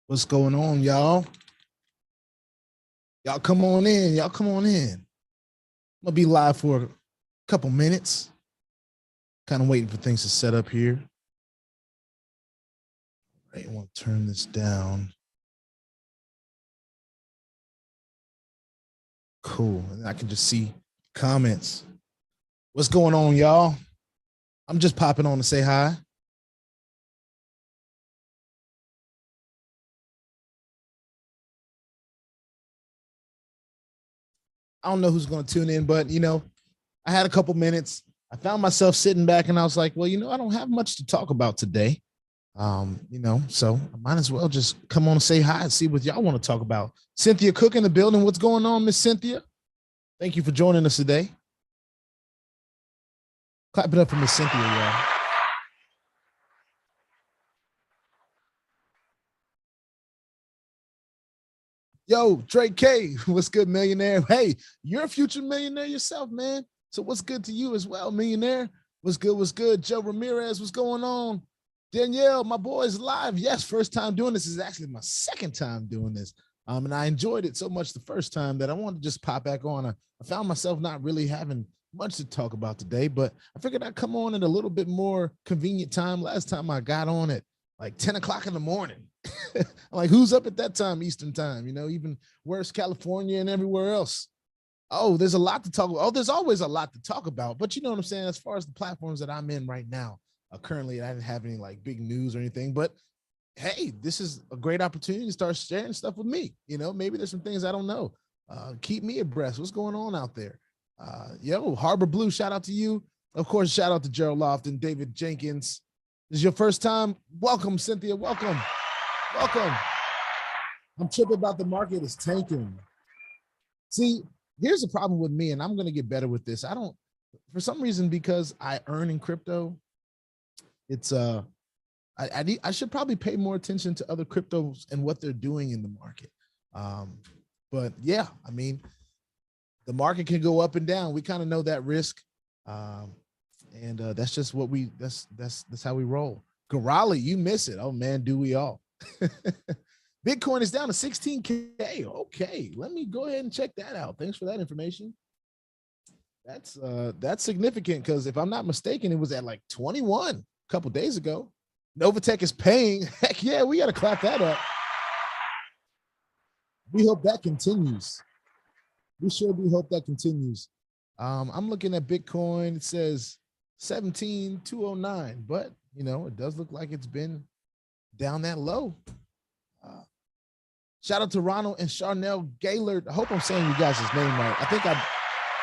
What's going on, y'all? Y'all come on in. Y'all come on in. I'm gonna be live for a couple minutes. Kind of waiting for things to set up here. All right, I want to turn this down. Cool. And I can just see comments. What's going on, y'all? I'm just popping on to say hi. I don't know who's going to tune in, but I had a couple minutes. I found myself sitting back and I was like, well, I don't have much to talk about today. So I might as well just come on and say hi and see what y'all want to talk about. Cynthia Cook in the building. What's going on, Miss Cynthia? Thank you for joining us today. Clap it up for Miss Cynthia, y'all. Yo, Drake K, what's good, millionaire? Hey, you're a future millionaire yourself, man. So what's good to you as well, millionaire? What's good? What's good? Joe Ramirez, what's going on? Danielle, my boy's live. Yes, first time doing this. Is actually my second time doing this. And I enjoyed it so much the first time that I wanted to just pop back on. I found myself not really having much to talk about today, but I figured I'd come on at a little bit more convenient time. Last time I got on at like 10 o'clock in the morning. I'm like, who's up at that time, Eastern time? Even worse, California and everywhere else. Oh, there's a lot to talk about. Oh, there's always a lot to talk about. But you know what I'm saying? As far as the platforms that I'm in right now, currently, I didn't have any like big news or anything. But hey, this is a great opportunity to start sharing stuff with me. Maybe there's some things I don't know. Keep me abreast. What's going on out there? Yo, Harbor Blue, shout out to you. Of course, shout out to Gerald Lofton, David Jenkins. This is your first time. Welcome, Cynthia. Welcome. Welcome. I'm tripping about the market is tanking. See, here's the problem with me, and I'm going to get better with this. For some reason, because I earn in crypto, it's I should probably pay more attention to other cryptos and what they're doing in the market. But yeah, I mean, the market can go up and down. We kind of know that risk. And that's just what that's how we roll. Garali, you miss it. Oh man, do we all? Bitcoin is down to 16K. Okay, let me go ahead and check that out. Thanks for that information. That's significant because if I'm not mistaken, it was at like 21 a couple days ago. NOVATECH is paying. Heck yeah, we got to clap that up. We hope that continues. We hope that continues. I'm looking at Bitcoin. It says 17,209, but it does look like it's been down that low. Shout out to Ronald and Charnel Gaylord. I hope I'm saying you guys' name right. I think I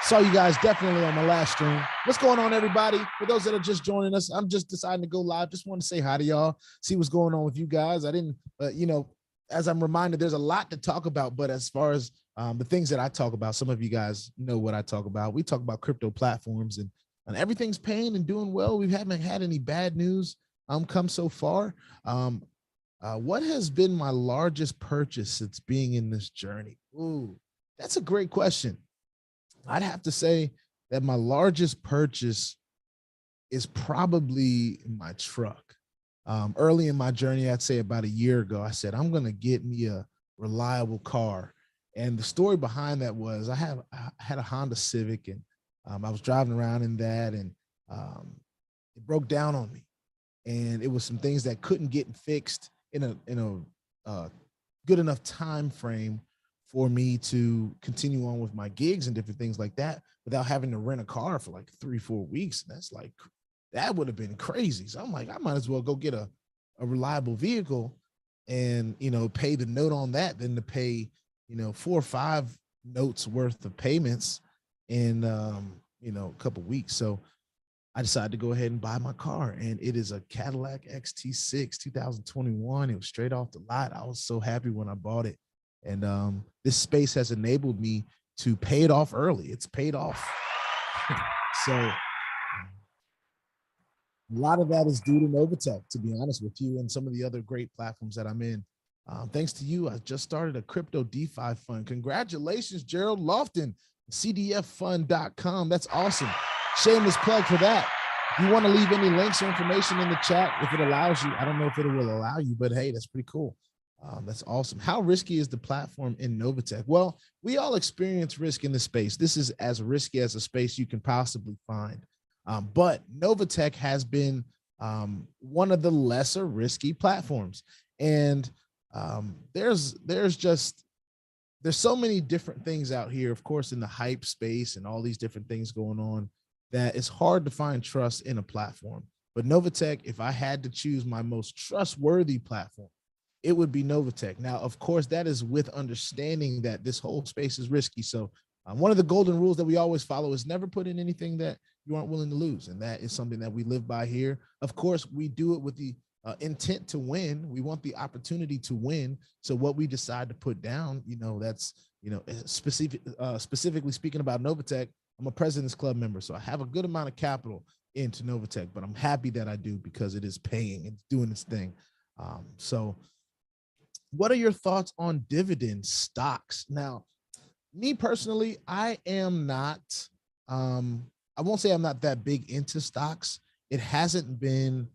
saw you guys definitely on my last stream. What's going on, everybody? For those that are just joining us, I'm just deciding to go live. Just want to say hi to y'all, see what's going on with you guys. I didn't, as I'm reminded, there's a lot to talk about, but as far as the things that I talk about, some of you guys know what I talk about. We talk about crypto platforms and everything's paying and doing well. We haven't had any bad news come so far. What has been my largest purchase since being in this journey? Ooh, that's a great question. I'd have to say that my largest purchase is probably my truck. Early in my journey, I'd say about a year ago, I said, I'm going to get me a reliable car. And the story behind that was I had a Honda Civic and I was driving around in that and it broke down on me. And it was some things that couldn't get fixed in a good enough time frame for me to continue on with my gigs and different things like that without having to rent a car for like 3-4 weeks. That's like, that would have been crazy. So I'm like, I might as well go get a reliable vehicle and, pay the note on that than to pay, 4 or 5 notes worth of payments in, a couple of weeks. So I decided to go ahead and buy my car, and it is a Cadillac XT6 2021. It was straight off the lot. I was so happy when I bought it. And this space has enabled me to pay it off early. It's paid off. So a lot of that is due to NOVATECH, to be honest with you, and some of the other great platforms that I'm in. Thanks to you, I just started a crypto DeFi fund. Congratulations, Gerald Lofton, cdffund.com. That's awesome. Shameless plug for that. If you want to leave any links or information in the chat, if it allows you, I don't know if it will allow you, but hey, that's pretty cool. That's awesome. How risky is the platform in NOVATECH? Well, we all experience risk in the space. This is as risky as a space you can possibly find. But NOVATECH has been one of the lesser risky platforms. And there's so many different things out here, of course, in the hype space and all these different things going on, that it's hard to find trust in a platform. But NOVATECH, if I had to choose my most trustworthy platform, it would be NOVATECH. Now, of course, that is with understanding that this whole space is risky. So one of the golden rules that we always follow is never put in anything that you aren't willing to lose. And that is something that we live by here. Of course, we do it with the intent to win. We want the opportunity to win. So what we decide to put down, that's, specifically speaking about NOVATECH, I'm a President's Club member. So I have a good amount of capital into NOVATECH, but I'm happy that I do because it is paying, it's doing its thing. So what are your thoughts on dividend stocks? Now, me personally, I am not, I won't say I'm not that big into stocks. It hasn't been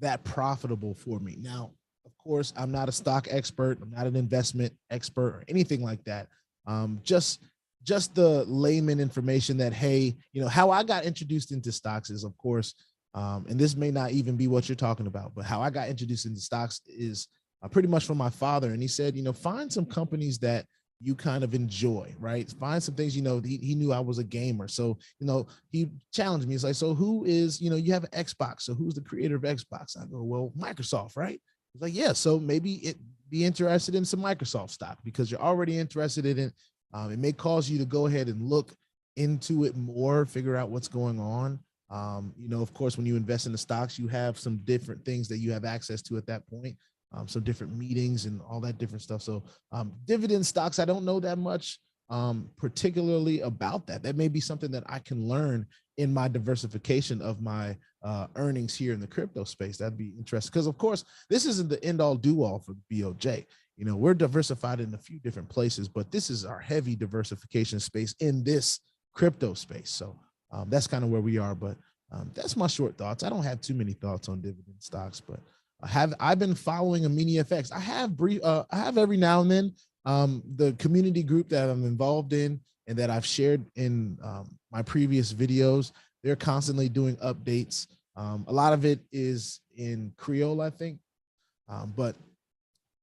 that profitable for me. Now, of course, I'm not a stock expert. I'm not an investment expert or anything like that. Just the layman information that, hey, how I got introduced into stocks is, of course, and this may not even be what you're talking about, but how I got introduced into stocks is pretty much from my father. And he said, find some companies that you kind of enjoy, right? Find some things, he knew I was a gamer. So, he challenged me. He's like, so who is, you have an Xbox. So who's the creator of Xbox? I go, well, Microsoft, right? He's like, yeah, so maybe be interested in some Microsoft stock because you're already interested in it. It may cause you to go ahead and look into it more, figure out what's going on. Of course, when you invest in the stocks, you have some different things that you have access to at that point. Some different meetings and all that different stuff. So dividend stocks, I don't know that much particularly about that. That may be something that I can learn in my diversification of my earnings here in the crypto space. That'd be interesting because, of course, this isn't the end all do all for the BOJ. We're diversified in a few different places, but this is our heavy diversification space in this crypto space. So that's kind of where we are. But that's my short thoughts. I don't have too many thoughts on dividend stocks, but I've been following AminiFX. I have every now and then the community group that I'm involved in and that I've shared in my previous videos. They're constantly doing updates. A lot of it is in Creole, I think, but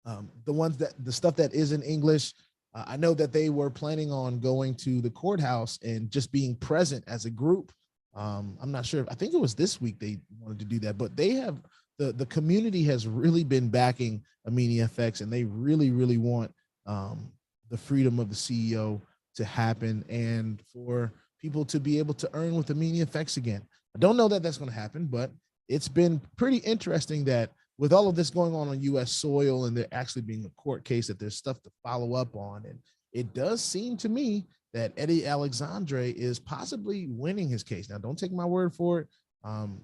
the stuff that is in English, I know that they were planning on going to the courthouse and just being present as a group. I'm not sure. I think it was this week they wanted to do that, but they have. The community has really been backing AminiFX, and they really, really want the freedom of the CEO to happen and for people to be able to earn with AminiFX again. I don't know that that's going to happen, but it's been pretty interesting that with all of this going on U.S. soil and there actually being a court case, that there's stuff to follow up on. And it does seem to me that Eddie Alexandre is possibly winning his case. Now, don't take my word for it. I'm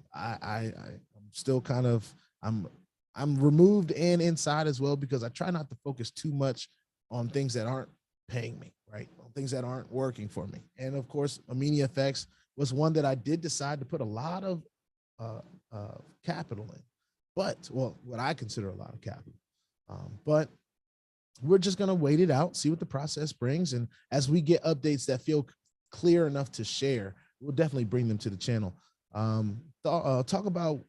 still kind of, I'm removed and inside as well, because I try not to focus too much on things that aren't paying me, right? On things that aren't working for me. And of course, AminiFX was one that I did decide to put a lot of capital in, but what I consider a lot of capital. But we're just going to wait it out, see what the process brings. And as we get updates that feel clear enough to share, we'll definitely bring them to the channel. Talk about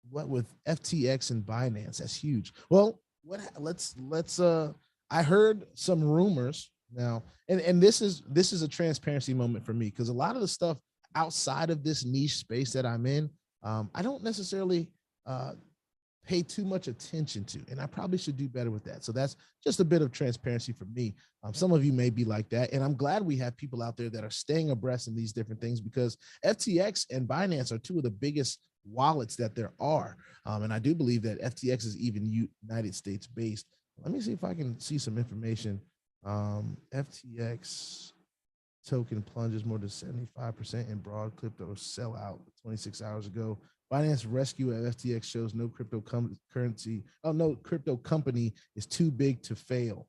what with FTX and Binance. That's huge. Well, let's I heard some rumors now, and this is a transparency moment for me, because a lot of the stuff outside of this niche space that I'm in, I don't necessarily pay too much attention to, and I probably should do better with that. So that's just a bit of transparency for me. Some of you may be like that, and I'm glad we have people out there that are staying abreast in these different things, because FTX and Binance are two of the biggest wallets that there are. And I do believe that FTX is even United States based. Let me see if I can see some information. FTX token plunges more than 75% in broad crypto sellout 26 hours ago. Binance rescue at FTX shows no cryptocurrency. Oh, no crypto company is too big to fail.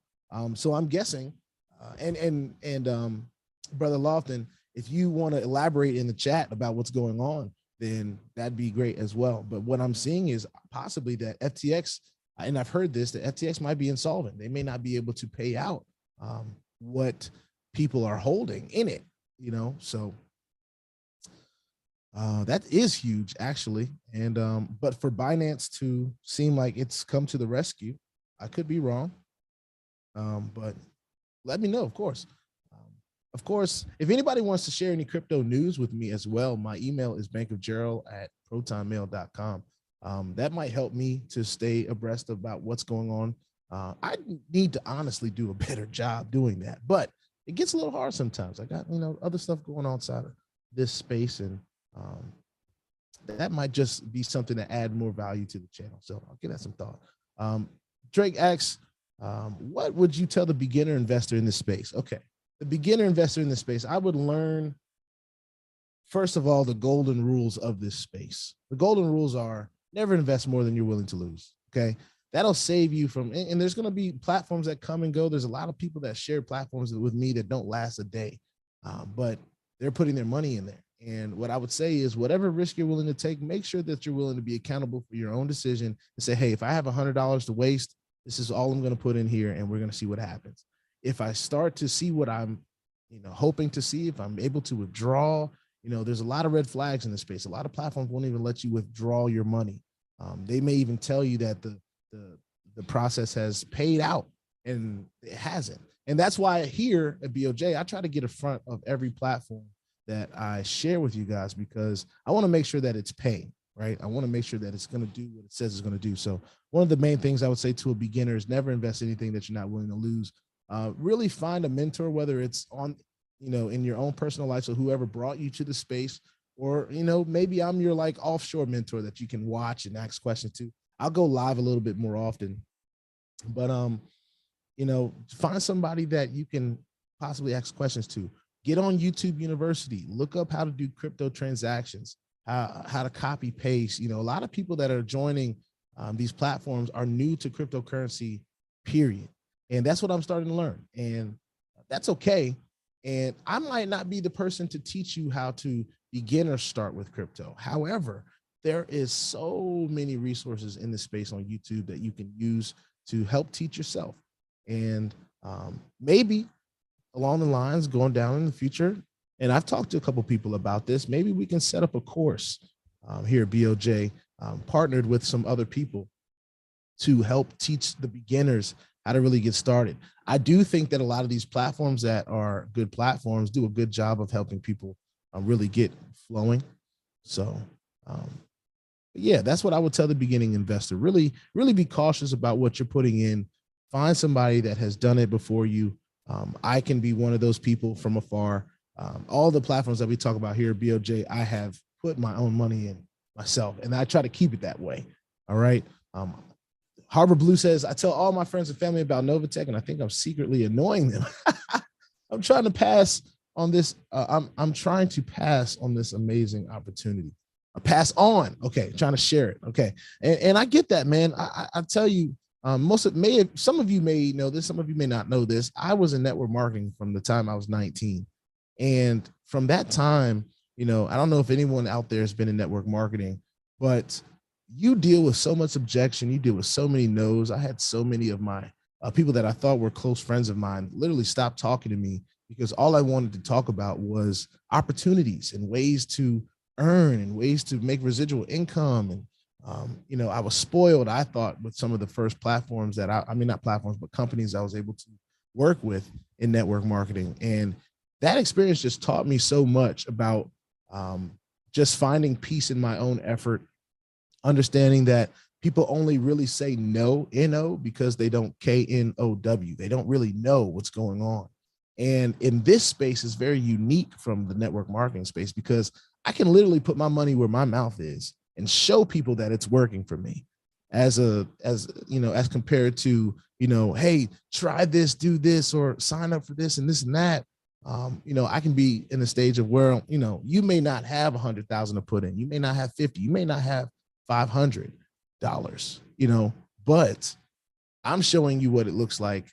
So I'm guessing, Brother Lofton, if you want to elaborate in the chat about what's going on, then that'd be great as well. But what I'm seeing is possibly that FTX and I've heard this, that FTX might be insolvent. They may not be able to pay out what people are holding in it, you know, so that is huge, actually. And but for Binance to seem like it's come to the rescue, I could be wrong, but let me know, of course. Of course, if anybody wants to share any crypto news with me as well, my email is bankofgerald@protonmail.com. That might help me to stay abreast about what's going on. I need to honestly do a better job doing that, but it gets a little hard sometimes. I got, you know, other stuff going on outside of this space, and that might just be something to add more value to the channel. So I'll give that some thought. Drake asks, what would you tell the beginner investor in this space? Okay. The beginner investor in this space, I would learn, first of all, the golden rules of this space. The golden rules are never invest more than you're willing to lose. Okay. That'll save you from, and there's going to be platforms that come and go. There's a lot of people that share platforms with me that don't last a day, but they're putting their money in there. And what I would say is whatever risk you're willing to take, make sure that you're willing to be accountable for your own decision and say, hey, if I have $100 to waste, this is all I'm going to put in here and we're going to see what happens. If I start to see what I'm, you know, hoping to see, if I'm able to withdraw, you know, there's a lot of red flags in this space. A lot of platforms won't even let you withdraw your money. They may even tell you that the process has paid out, and it hasn't. And that's why here at BOJ, I try to get in front of every platform that I share with you guys, because I want to make sure that it's paying, right? I want to make sure that it's going to do what it says it's going to do. So one of the main things I would say to a beginner is never invest anything that you're not willing to lose. Really find a mentor, whether it's on, you know, in your own personal life. So whoever brought you to the space, or, you know, maybe I'm your like offshore mentor that you can watch and ask questions to. I'll go live a little bit more often, but, you know, find somebody that you can possibly ask questions to. Get on YouTube University, look up how to do crypto transactions, how to copy paste. You know, a lot of people that are joining these platforms are new to cryptocurrency, period. And that's what I'm starting to learn. And that's okay. And I might not be the person to teach you how to begin or start with crypto. However, there is so many resources in this space on YouTube that you can use to help teach yourself. And maybe along the lines going down in the future, and I've talked to a couple people about this, maybe we can set up a course here at BOJ, partnered with some other people to help teach the beginners how to really get started. I do think that a lot of these platforms that are good platforms do a good job of helping people really get flowing. So yeah, that's what I would tell the beginning investor. Really be cautious about what you're putting in. Find somebody that has done it before you. I can be one of those people from afar. All the platforms that we talk about here at BOJ, I have put my own money in myself, and I try to keep it that way. All right. Harbor Blue says, I tell all my friends and family about NOVATECH, and I think I'm secretly annoying them. I'm trying to pass on this. I'm trying to pass on this amazing opportunity. Pass on. Okay. Trying to share it. Okay. And I get that, man. I tell you, some of you may know this, some of you may not know this. I was in network marketing from the time I was 19. And from that time, you know, I don't know if anyone out there has been in network marketing, but you deal with so much objection. You deal with so many no's. I had so many of my people that I thought were close friends of mine literally stopped talking to me because all I wanted to talk about was opportunities and ways to earn and ways to make residual income. And you know, I was spoiled, I thought, with some of the first platforms that I mean, not platforms, but companies I was able to work with in network marketing. And that experience just taught me so much about just finding peace in my own effort, understanding that people only really say no, N-O, because they don't K-N-O-W. They don't really know what's going on. And in this space is very unique from the network marketing space, because I can literally put my money where my mouth is and show people that it's working for me, as compared to, you know, hey, try this, do this, or sign up for this and this and that. You know, I can be in a stage of where, you know, you may not have 100,000 to put in, you may not have 50, you may not have $500, you know, but I'm showing you what it looks like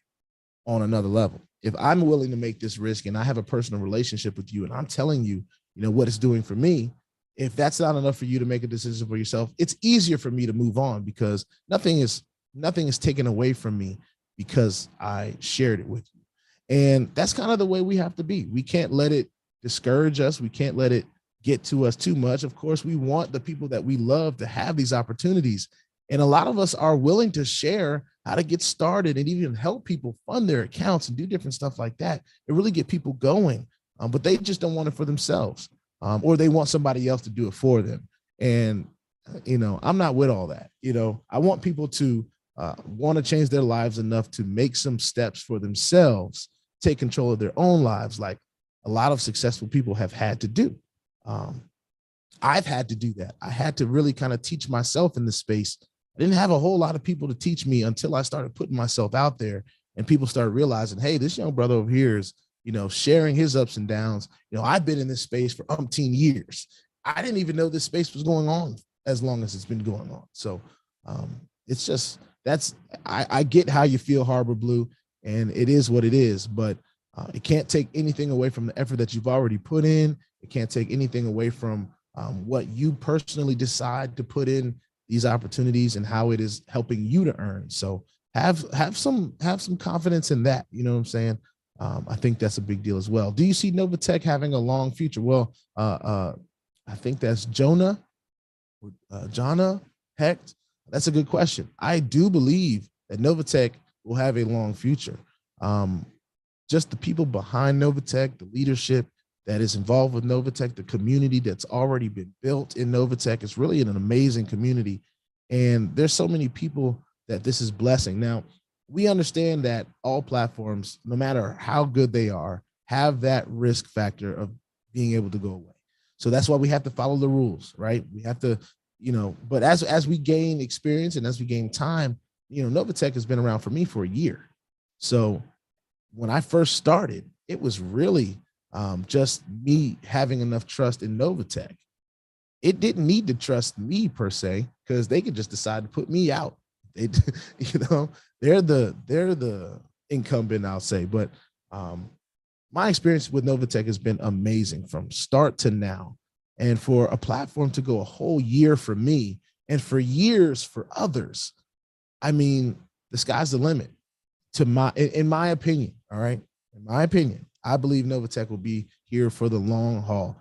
on another level. If I'm willing to make this risk and I have a personal relationship with you and I'm telling you, you know, what it's doing for me, if that's not enough for you to make a decision for yourself, it's easier for me to move on, because nothing is nothing is taken away from me because I shared it with you. And that's kind of the way we have to be. We can't let it discourage us. We can't let it get to us too much. Of course, we want the people that we love to have these opportunities. And a lot of us are willing to share how to get started and even help people fund their accounts and do different stuff like that and really get people going. But they just don't want it for themselves, or they want somebody else to do it for them. And, I'm not with all that. I want people to want to change their lives enough to make some steps for themselves, take control of their own lives, like a lot of successful people have had to do. I've had to do that. I had to really kind of teach myself in this space. I didn't have a whole lot of people to teach me until I started putting myself out there and people started realizing, hey, this young brother over here is, sharing his ups and downs. I've been in this space for umpteen years. I didn't even know this space was going on as long as it's been going on. So it's just, I get how you feel, Harbor Blue, and it is what it is, but it can't take anything away from the effort that you've already put in. It can't take anything away from what you personally decide to put in these opportunities and how it is helping you to earn. So have some confidence in that. You know what I'm saying? I think that's a big deal as well. Do you see NOVATECH having a long future? Well, I think that's Jonna Hecht. That's a good question. I do believe that NOVATECH will have a long future. Just the people behind NOVATECH, the leadership that is involved with NOVATECH, the community that's already been built in NOVATECH. It's really an amazing community. And there's so many people that this is blessing. Now, we understand that all platforms, no matter how good they are, have that risk factor of being able to go away. So that's why we have to follow the rules, right? We have to, but as we gain experience and as we gain time, NOVATECH has been around for me for a year. So when I first started, it was really just me having enough trust in NOVATECH. It didn't need to trust me per se, because they could just decide to put me out. They're the incumbent, I'll say. But my experience with NOVATECH has been amazing from start to now. And for a platform to go a whole year for me and for years for others, I mean, the sky's the limit in my opinion. All right. In my opinion, I believe NOVATECH will be here for the long haul.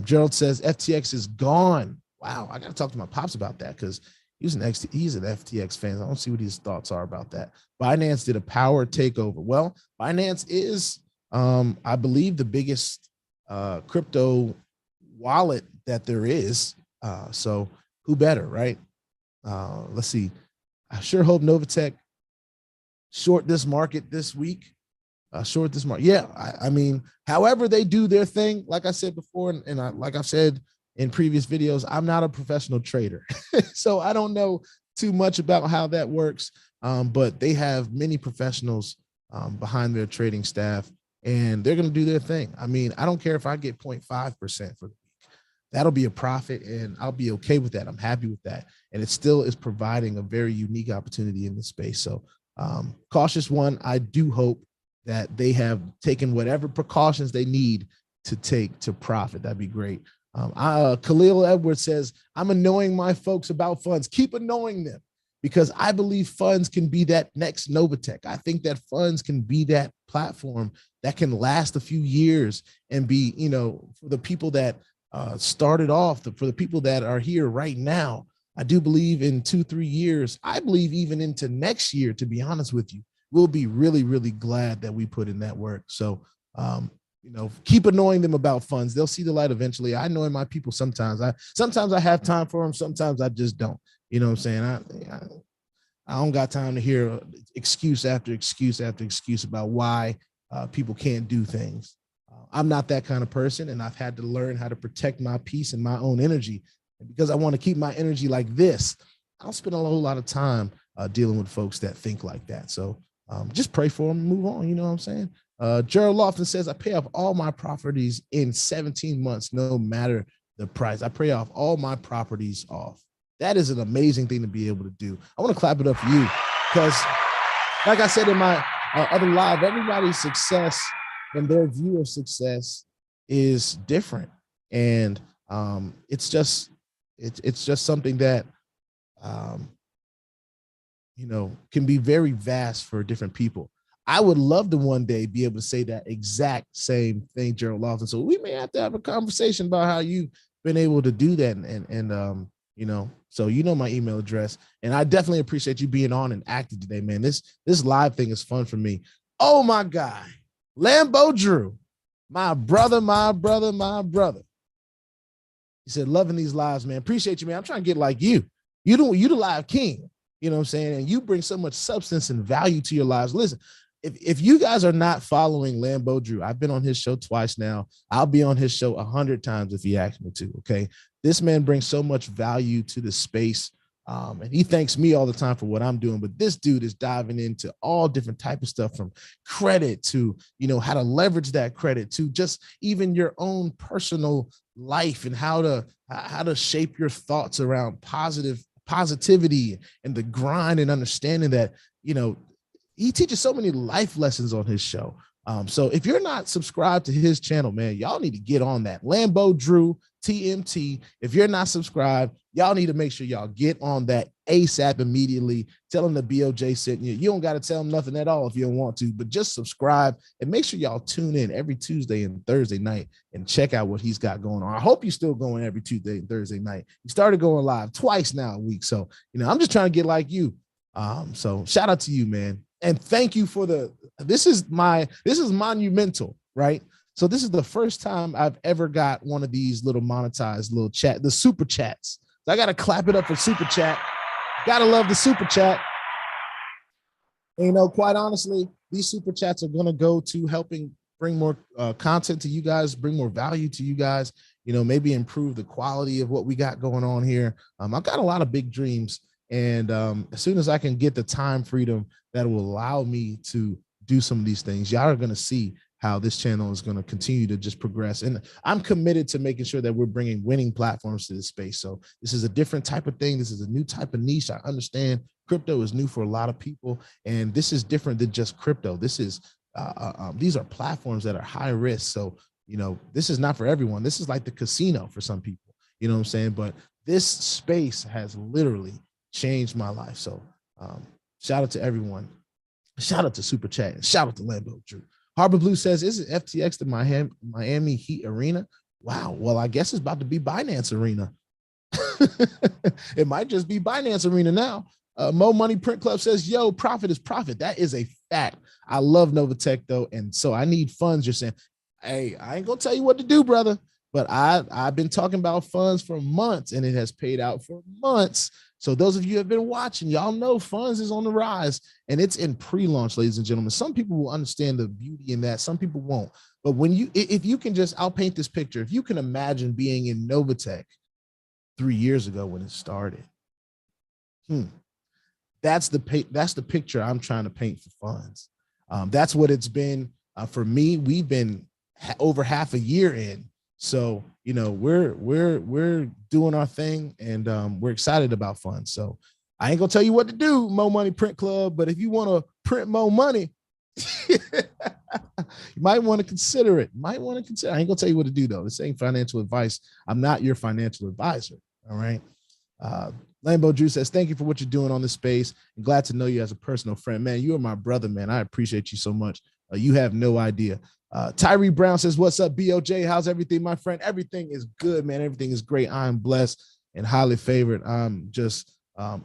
Gerald says FTX is gone. Wow. I got to talk to my pops about that, because he's an FTX fan. I don't see what his thoughts are about that. Binance did a power takeover. Well, Binance is, I believe, the biggest crypto wallet that there is. So who better, right? Let's see. I sure hope NOVATECH short this market this week. Short this market. Yeah, I mean, however they do their thing, like I said before, and like I've said in previous videos, I'm not a professional trader. So I don't know too much about how that works, but they have many professionals behind their trading staff, and they're going to do their thing. I mean, I don't care if I get 0.5% for the week. That'll be a profit, and I'll be okay with that. I'm happy with that. And it still is providing a very unique opportunity in this space. So cautious one, I do hope that they have taken whatever precautions they need to take to profit. That'd be great. Khalil Edwards says, I'm annoying my folks about funds. Keep annoying them, because I believe funds can be that next NOVATECH. I think that funds can be that platform that can last a few years and be, for the people that started off, for the people that are here right now. I do believe in 2-3 years, I believe even into next year, to be honest with you, we'll be really, really glad that we put in that work. So, keep annoying them about funds. They'll see the light eventually. I annoy my people sometimes. Sometimes I have time for them. Sometimes I just don't. You know what I'm saying? I don't got time to hear excuse after excuse after excuse about why people can't do things. I'm not that kind of person, and I've had to learn how to protect my peace and my own energy. And because I want to keep my energy like this, I'll spend a whole lot of time dealing with folks that think like that. So just pray for them and move on. You know what I'm saying? Gerald Lofton says, I pay off all my properties in 17 months, no matter the price. I pay off all my properties off. That is an amazing thing to be able to do. I want to clap it up for you, because like I said in my other live, everybody's success and their view of success is different. And it's just something that can be very vast for different people. I would love to one day be able to say that exact same thing, Gerald Lofton. So we may have to have a conversation about how you've been able to do that. So my email address. And I definitely appreciate you being on and active today, man. This live thing is fun for me. Oh my God. Lambo Drew, my brother. He said, loving these lives, man. Appreciate you, man. I'm trying to get like you. You the live king. You know what I'm saying? And you bring so much substance and value to your lives. Listen, if you guys are not following Lambo Drew, I've been on his show twice now. I'll be on his show 100 times if he asks me to, okay? This man brings so much value to the space. And he thanks me all the time for what I'm doing, but this dude is diving into all different type of stuff, from credit to, how to leverage that credit, to just even your own personal life and how to shape your thoughts around positivity and the grind, and understanding that, he teaches so many life lessons on his show. So if you're not subscribed to his channel, man, y'all need to get on that. Lambo Drew TMT. If you're not subscribed, y'all need to make sure y'all get on that ASAP immediately. Tell him the BOJ sent you. You don't got to tell him nothing at all if you don't want to, but just subscribe and make sure y'all tune in every Tuesday and Thursday night and check out what he's got going on. I hope you're still going every Tuesday and Thursday night. He started going live twice now a week. So, I'm just trying to get like you. So shout out to you, man. And thank you for this is monumental, right? So this is the first time I've ever got one of these little monetized little the super chats. So I got to clap it up for super chat. Got to love the super chat. And, quite honestly, these super chats are going to go to helping bring more content to you guys, bring more value to you guys, maybe improve the quality of what we got going on here. I've got a lot of big dreams. And as soon as I can get the time freedom that will allow me to do some of these things, y'all are going to see how this channel is going to continue to just progress. And I'm committed to making sure that we're bringing winning platforms to this space. So this is a different type of thing. This is a new type of niche. I understand crypto is new for a lot of people, and this is different than just crypto. This is these are platforms that are high risk. So, this is not for everyone. This is like the casino for some people, you know what I'm saying? But this space has literally changed my life. So shout out to everyone. Shout out to Super Chat, and shout out to Lambo Drew. Harbor Blue says, is it FTX the Miami Heat Arena? Wow. Well, I guess it's about to be Binance Arena. It might just be Binance Arena now. Mo Money Print Club says, yo, profit is profit. That is a fact. I love NOVATECH though. And so I need funds. You're saying, hey, I ain't gonna tell you what to do, brother. But I've been talking about funds for months, and it has paid out for months. So those of you who have been watching, y'all know funds is on the rise, and it's in pre-launch, ladies and gentlemen. Some people will understand the beauty in that. Some people won't. But if you can just, I'll paint this picture. If you can imagine being in NOVATECH 3 years ago when it started, that's the picture I'm trying to paint for funds. That's what it's been for me. We've been over half a year in. So, we're doing our thing, and we're excited about funds. So I ain't gonna tell you what to do, Mo Money Print Club, but if you want to print more money, you might want to consider it. I ain't gonna tell you what to do though. This ain't financial advice. I'm not your financial advisor. All right. Lambo Drew says, thank you for what you're doing on this space. I'm glad to know you as a personal friend, man. You are my brother, man. I appreciate you so much. You have no idea. Tyree Brown says, what's up, BOJ? How's everything, my friend? Everything is good, man. Everything is great. I'm blessed and highly favored. I'm just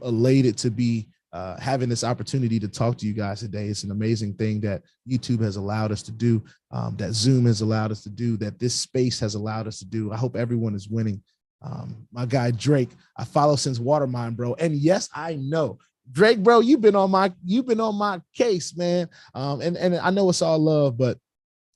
elated to be having this opportunity to talk to you guys today. It's an amazing thing that YouTube has allowed us to do, that Zoom has allowed us to do, that this space has allowed us to do. I hope everyone is winning. My guy Drake, I follow since Watermine, bro. And yes, I know. Drake, bro, you've been on my case, man. And I know it's all love, but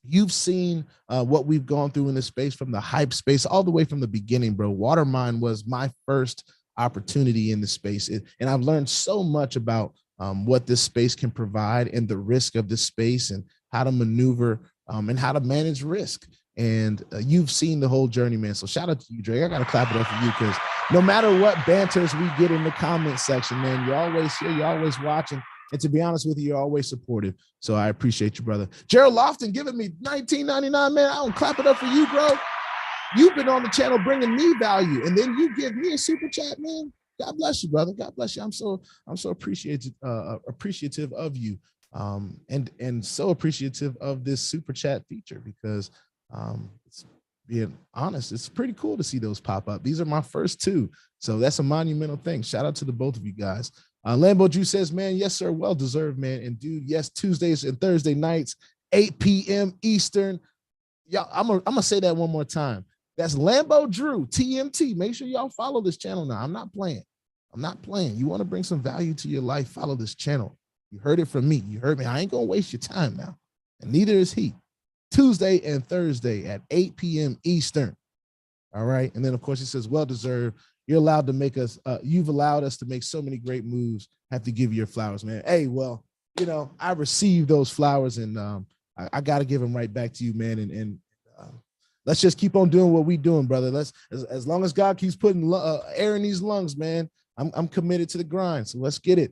you've seen what we've gone through in this space, from the hype space all the way from the beginning, bro. Watermine was my first opportunity in the space. And I've learned so much about what this space can provide, and the risk of this space, and how to maneuver and how to manage risk. And you've seen the whole journey, man. So shout out to you, Drake. I got to clap it up for you, because no matter what banters we get in the comment section, man, you're always here, you're always watching. And to be honest with you, you're always supportive. So I appreciate you, brother. Gerald Lofton giving me $19.99, man. I don't clap it up for you, bro. You've been on the channel bringing me value, and then you give me a super chat, man. God bless you, brother. God bless you. I'm so appreciative of you, and so appreciative of this super chat feature because, it's, being honest, it's pretty cool to see those pop up. These are my first two, so that's a monumental thing. Shout out to the both of you guys. Lambo Drew says, man, yes, sir, well deserved, man. And dude, yes, Tuesdays and Thursday nights, 8 p.m. Eastern. Y'all, I'm gonna say that one more time. That's Lambo Drew, TMT. Make sure y'all follow this channel now. I'm not playing. I'm not playing. You want to bring some value to your life, follow this channel. You heard it from me. You heard me. I ain't gonna waste your time now. And neither is he. Tuesday and Thursday at 8 p.m. Eastern. All right. And then, of course, he says, well deserved. You're allowed to make us, you've allowed us to make so many great moves. Have to give you your flowers, man. Hey, well, you know, I received those flowers, and I got to give them right back to you, man. And let's just keep on doing what we doing, brother. Let's, as long as God keeps putting air in these lungs, man, I'm committed to the grind. So let's get it.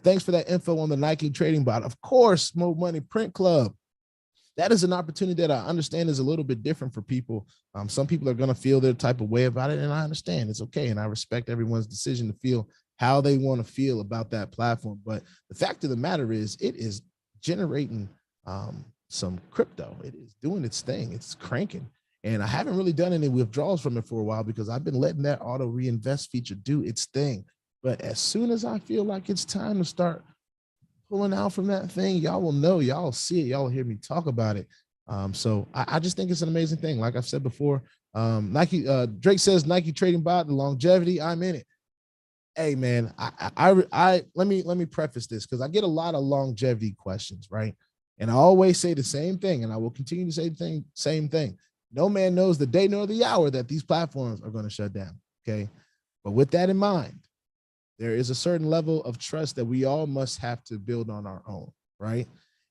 Thanks for that info on the Nike trading bot. Of course, Mo Money Print Club. That is an opportunity that I understand is a little bit different for people. Some people are going to feel their type of way about it, and I understand it's okay. And I respect everyone's decision to feel how they want to feel about that platform. But the fact of the matter is, it is generating some crypto. It is doing its thing. It's cranking. And I haven't really done any withdrawals from it for a while because I've been letting that auto reinvest feature do its thing. But as soon as I feel like it's time to start pulling out from that thing, y'all will know, y'all will see it, y'all will hear me talk about it. So I just think it's an amazing thing. Like I've said before, Nike, Drake says Nike trading bot, the longevity, I'm in it. Hey man, let me preface this because I get a lot of longevity questions, right? And I always say the same thing, and I will continue to say the same thing. No man knows the day nor the hour that these platforms are going to shut down. Okay. But with that in mind, there is a certain level of trust that we all must have to build on our own, right?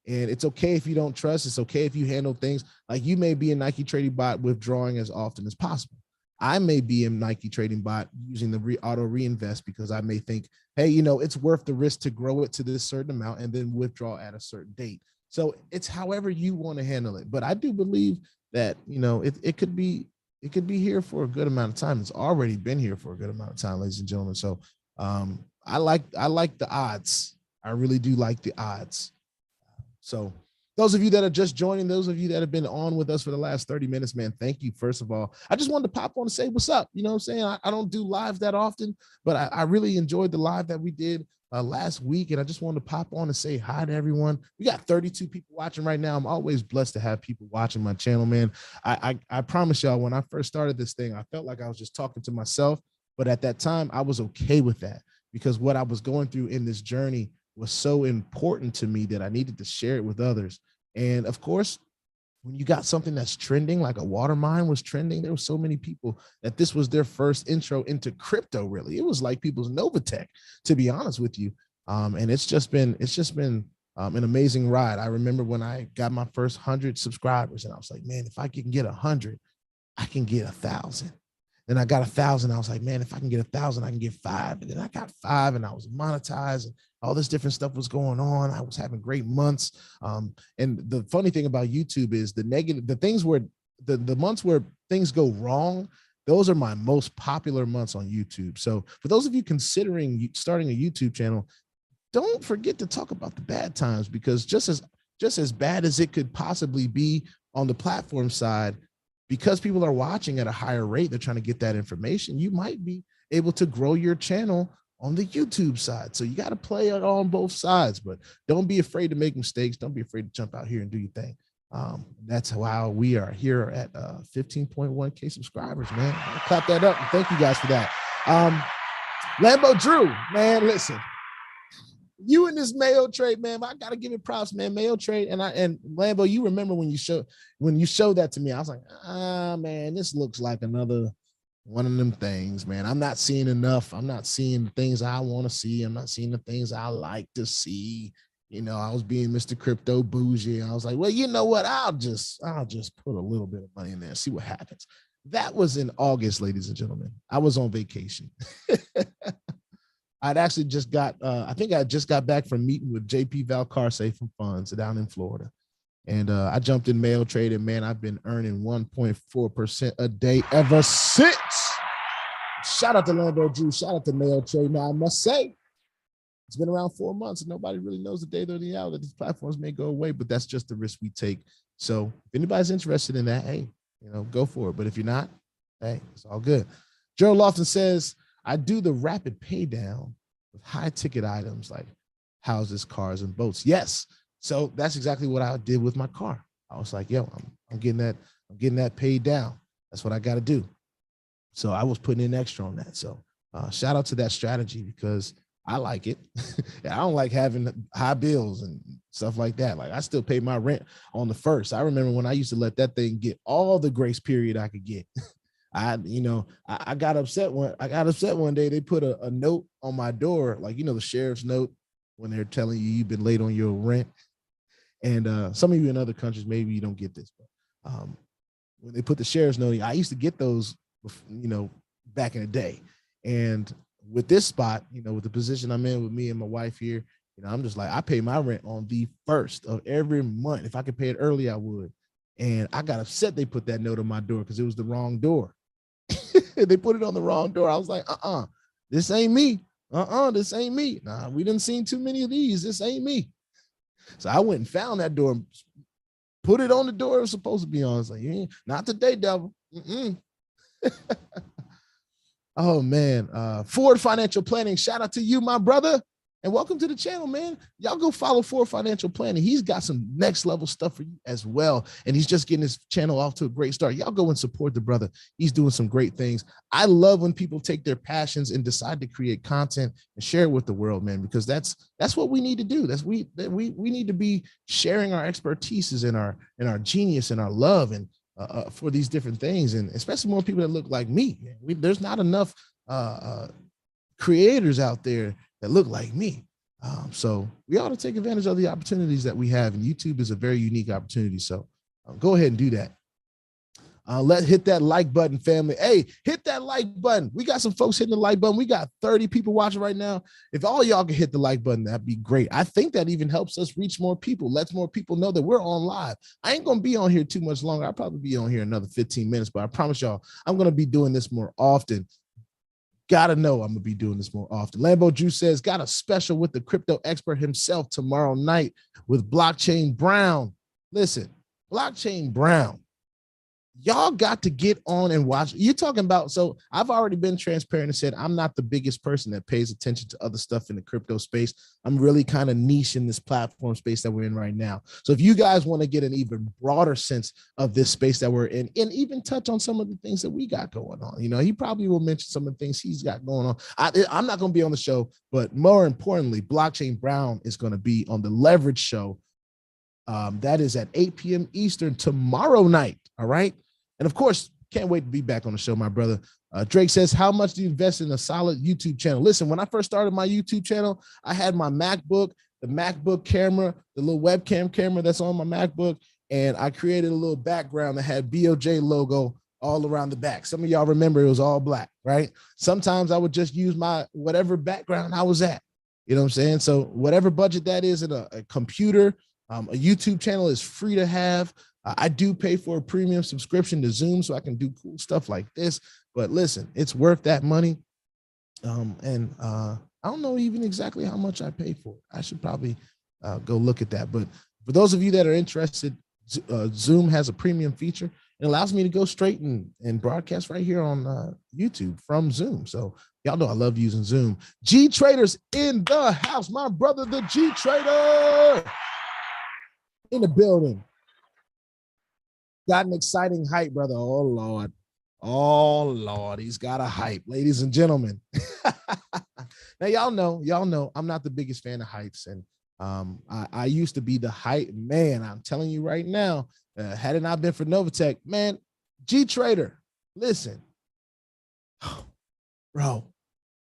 And it's okay if you don't trust. It's okay if you handle things like you may be a Nike trading bot withdrawing as often as possible. I may be a Nike trading bot using the auto reinvest because I may think, hey, you know, it's worth the risk to grow it to this certain amount and then withdraw at a certain date. So it's however you want to handle it. But I do believe that, you know, it could be here for a good amount of time. It's already been here for a good amount of time, ladies and gentlemen. So I like the odds. I really do like the odds. So those of you that are just joining, those of you that have been on with us for the last 30 minutes, man, thank you. First of all, I just wanted to pop on and say, what's up? You know what I'm saying? I don't do live that often, but I really enjoyed the live that we did last week. And I just wanted to pop on and say hi to everyone. We got 32 people watching right now. I'm always blessed to have people watching my channel, man. I promise y'all, when I first started this thing, I felt like I was just talking to myself. But at that time, I was okay with that because what I was going through in this journey was so important to me that I needed to share it with others. And of course, when you got something that's trending, like a water mine was trending, there were so many people that this was their first intro into crypto, really. It was like people's NOVATECH, to be honest with you. And it's just been an amazing ride. I remember when I got my first 100 subscribers and I was like, man, if I can get 100, I can get 1,000. Then I got 1,000. I was like, man, if I can get 1,000, I can get 5. And then I got 5 and I was monetized and all this different stuff was going on. I was having great months. And the funny thing about YouTube is the months where things go wrong, those are my most popular months on YouTube. So for those of you considering starting a YouTube channel, don't forget to talk about the bad times, because just as bad as it could possibly be on the platform side, because people are watching at a higher rate, they're trying to get that information, you might be able to grow your channel on the YouTube side. So you got to play it on both sides, but don't be afraid to make mistakes. Don't be afraid to jump out here and do your thing. That's how we are here at 15.1K subscribers, man. I'll clap that up and thank you guys for that. Lambo Drew, man, listen. You in this Mayo trade, man, I gotta give it props, man. Mayo trade, and Lambo, you remember when you showed that to me, I was like, man, this looks like another one of them things, man. I'm not seeing enough. I'm not seeing the things I want to see. I'm not seeing the things I like to see. You know, I was being Mr. Crypto bougie. I was like, well, you know what? I'll just put a little bit of money in there, see what happens. That was in August, ladies and gentlemen. I was on vacation. I'd actually just I think I just got back from meeting with JP Valcarce from Funds down in Florida. And I jumped in Mayo trade, and man, I've been earning 1.4% a day ever since. Shout out to Lambo Drew. Shout out to MAYOTRADE. Now, I must say, it's been around 4 months and nobody really knows the day or the hour that these platforms may go away, but that's just the risk we take. So if anybody's interested in that, hey, go for it. But if you're not, hey, it's all good. Gerald Lofton says, I do the rapid pay down with high ticket items like houses, cars, and boats. Yes. So that's exactly what I did with my car. I was like, yo, I'm getting that paid down. That's what I got to do. So I was putting in extra on that. So shout out to that strategy because I like it. I don't like having high bills and stuff like that. Like I still pay my rent on the first. I remember when I used to let that thing get all the grace period I could get. I got upset one day. They put a note on my door, like, the sheriff's note when they're telling you you've been late on your rent. And some of you in other countries, maybe you don't get this, but when they put the sheriff's note, I used to get those, back in the day. And with this spot, with the position I'm in with me and my wife here, I'm just like, I pay my rent on the first of every month. If I could pay it early, I would. And I got upset they put that note on my door because it was the wrong door. They put it on the wrong door. I was like, this ain't me. This ain't me. Nah, we done seen too many of these. This ain't me. So I went and found that door, put it on the door it was supposed to be on. I was like, not today, devil. Oh man, Ford Financial Planning. Shout out to you, my brother, and welcome to the channel, man. Y'all go follow Ford Financial Planning. He's got some next level stuff for you as well, and he's just getting his channel off to a great start. Y'all go and support the brother. He's doing some great things. I love when people take their passions and decide to create content and share it with the world, man, because that's what we need to do. We need to be sharing our expertises and our genius and our love and for these different things, and especially more people that look like me. There's not enough creators out there that look like me. So we ought to take advantage of the opportunities that we have, and YouTube is a very unique opportunity. So go ahead and do that. Let's hit that like button, family. Hey, hit that like button. We got some folks hitting the like button. We got 30 people watching right now. If all y'all can hit the like button, that'd be great. I think that even helps us reach more people, lets more people know that we're on live. I ain't going to be on here too much longer. I'll probably be on here another 15 minutes, but I promise y'all, I'm going to be doing this more often. Gotta know I'm going to be doing this more often. Lambo Drew says, got a special with the crypto expert himself tomorrow night with Blockchain Brown. Listen, Blockchain Brown. Y'all got to get on and watch. You're talking about, so I've already been transparent and said I'm not the biggest person that pays attention to other stuff in the crypto space. I'm really kind of niche in this platform space that we're in right now. So if you guys want to get an even broader sense of this space that we're in and even touch on some of the things that we got going on, he probably will mention some of the things he's got going on. I'm not going to be on the show, but more importantly, Blockchain Brown is going to be on the Leverage show. That is at 8 p.m. Eastern tomorrow night. All right. And of course, can't wait to be back on the show, my brother. Drake says, how much do you invest in a solid YouTube channel? Listen, when I first started my YouTube channel, I had my MacBook, the MacBook camera, the little webcam camera that's on my MacBook, and I created a little background that had BOJ logo all around the back. Some of y'all remember it was all black, right? Sometimes I would just use my whatever background I was at. You know what I'm saying? So whatever budget that is in a computer, a YouTube channel is free to have. I do pay for a premium subscription to Zoom so I can do cool stuff like this. But listen, it's worth that money. I don't know even exactly how much I pay for it. I should probably go look at that. But for those of you that are interested, Zoom has a premium feature. It allows me to go straight and broadcast right here on YouTube from Zoom. So y'all know I love using Zoom. G Traders in the house. My brother, the G Trader in the building. Got an exciting hype, brother. Oh, Lord. Oh, Lord. He's got a hype, ladies and gentlemen. Now, y'all know I'm not the biggest fan of hypes. And I used to be the hype man. I'm telling you right now, had it not been for NOVATECH, man, G Trader, listen. Bro,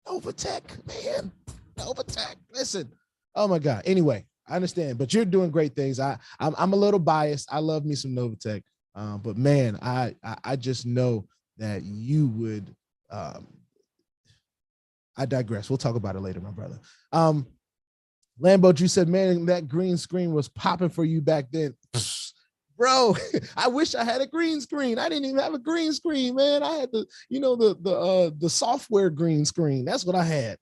NOVATECH, man. NOVATECH, listen. Oh, my God. Anyway, I understand, but you're doing great things. I'm a little biased. I love me some NOVATECH. But man, I just know that you would, I digress. We'll talk about it later, my brother. Lambo Drew said, man, that green screen was popping for you back then. Bro, I wish I had a green screen. I didn't even have a green screen, man. I had the, the software green screen. That's what I had.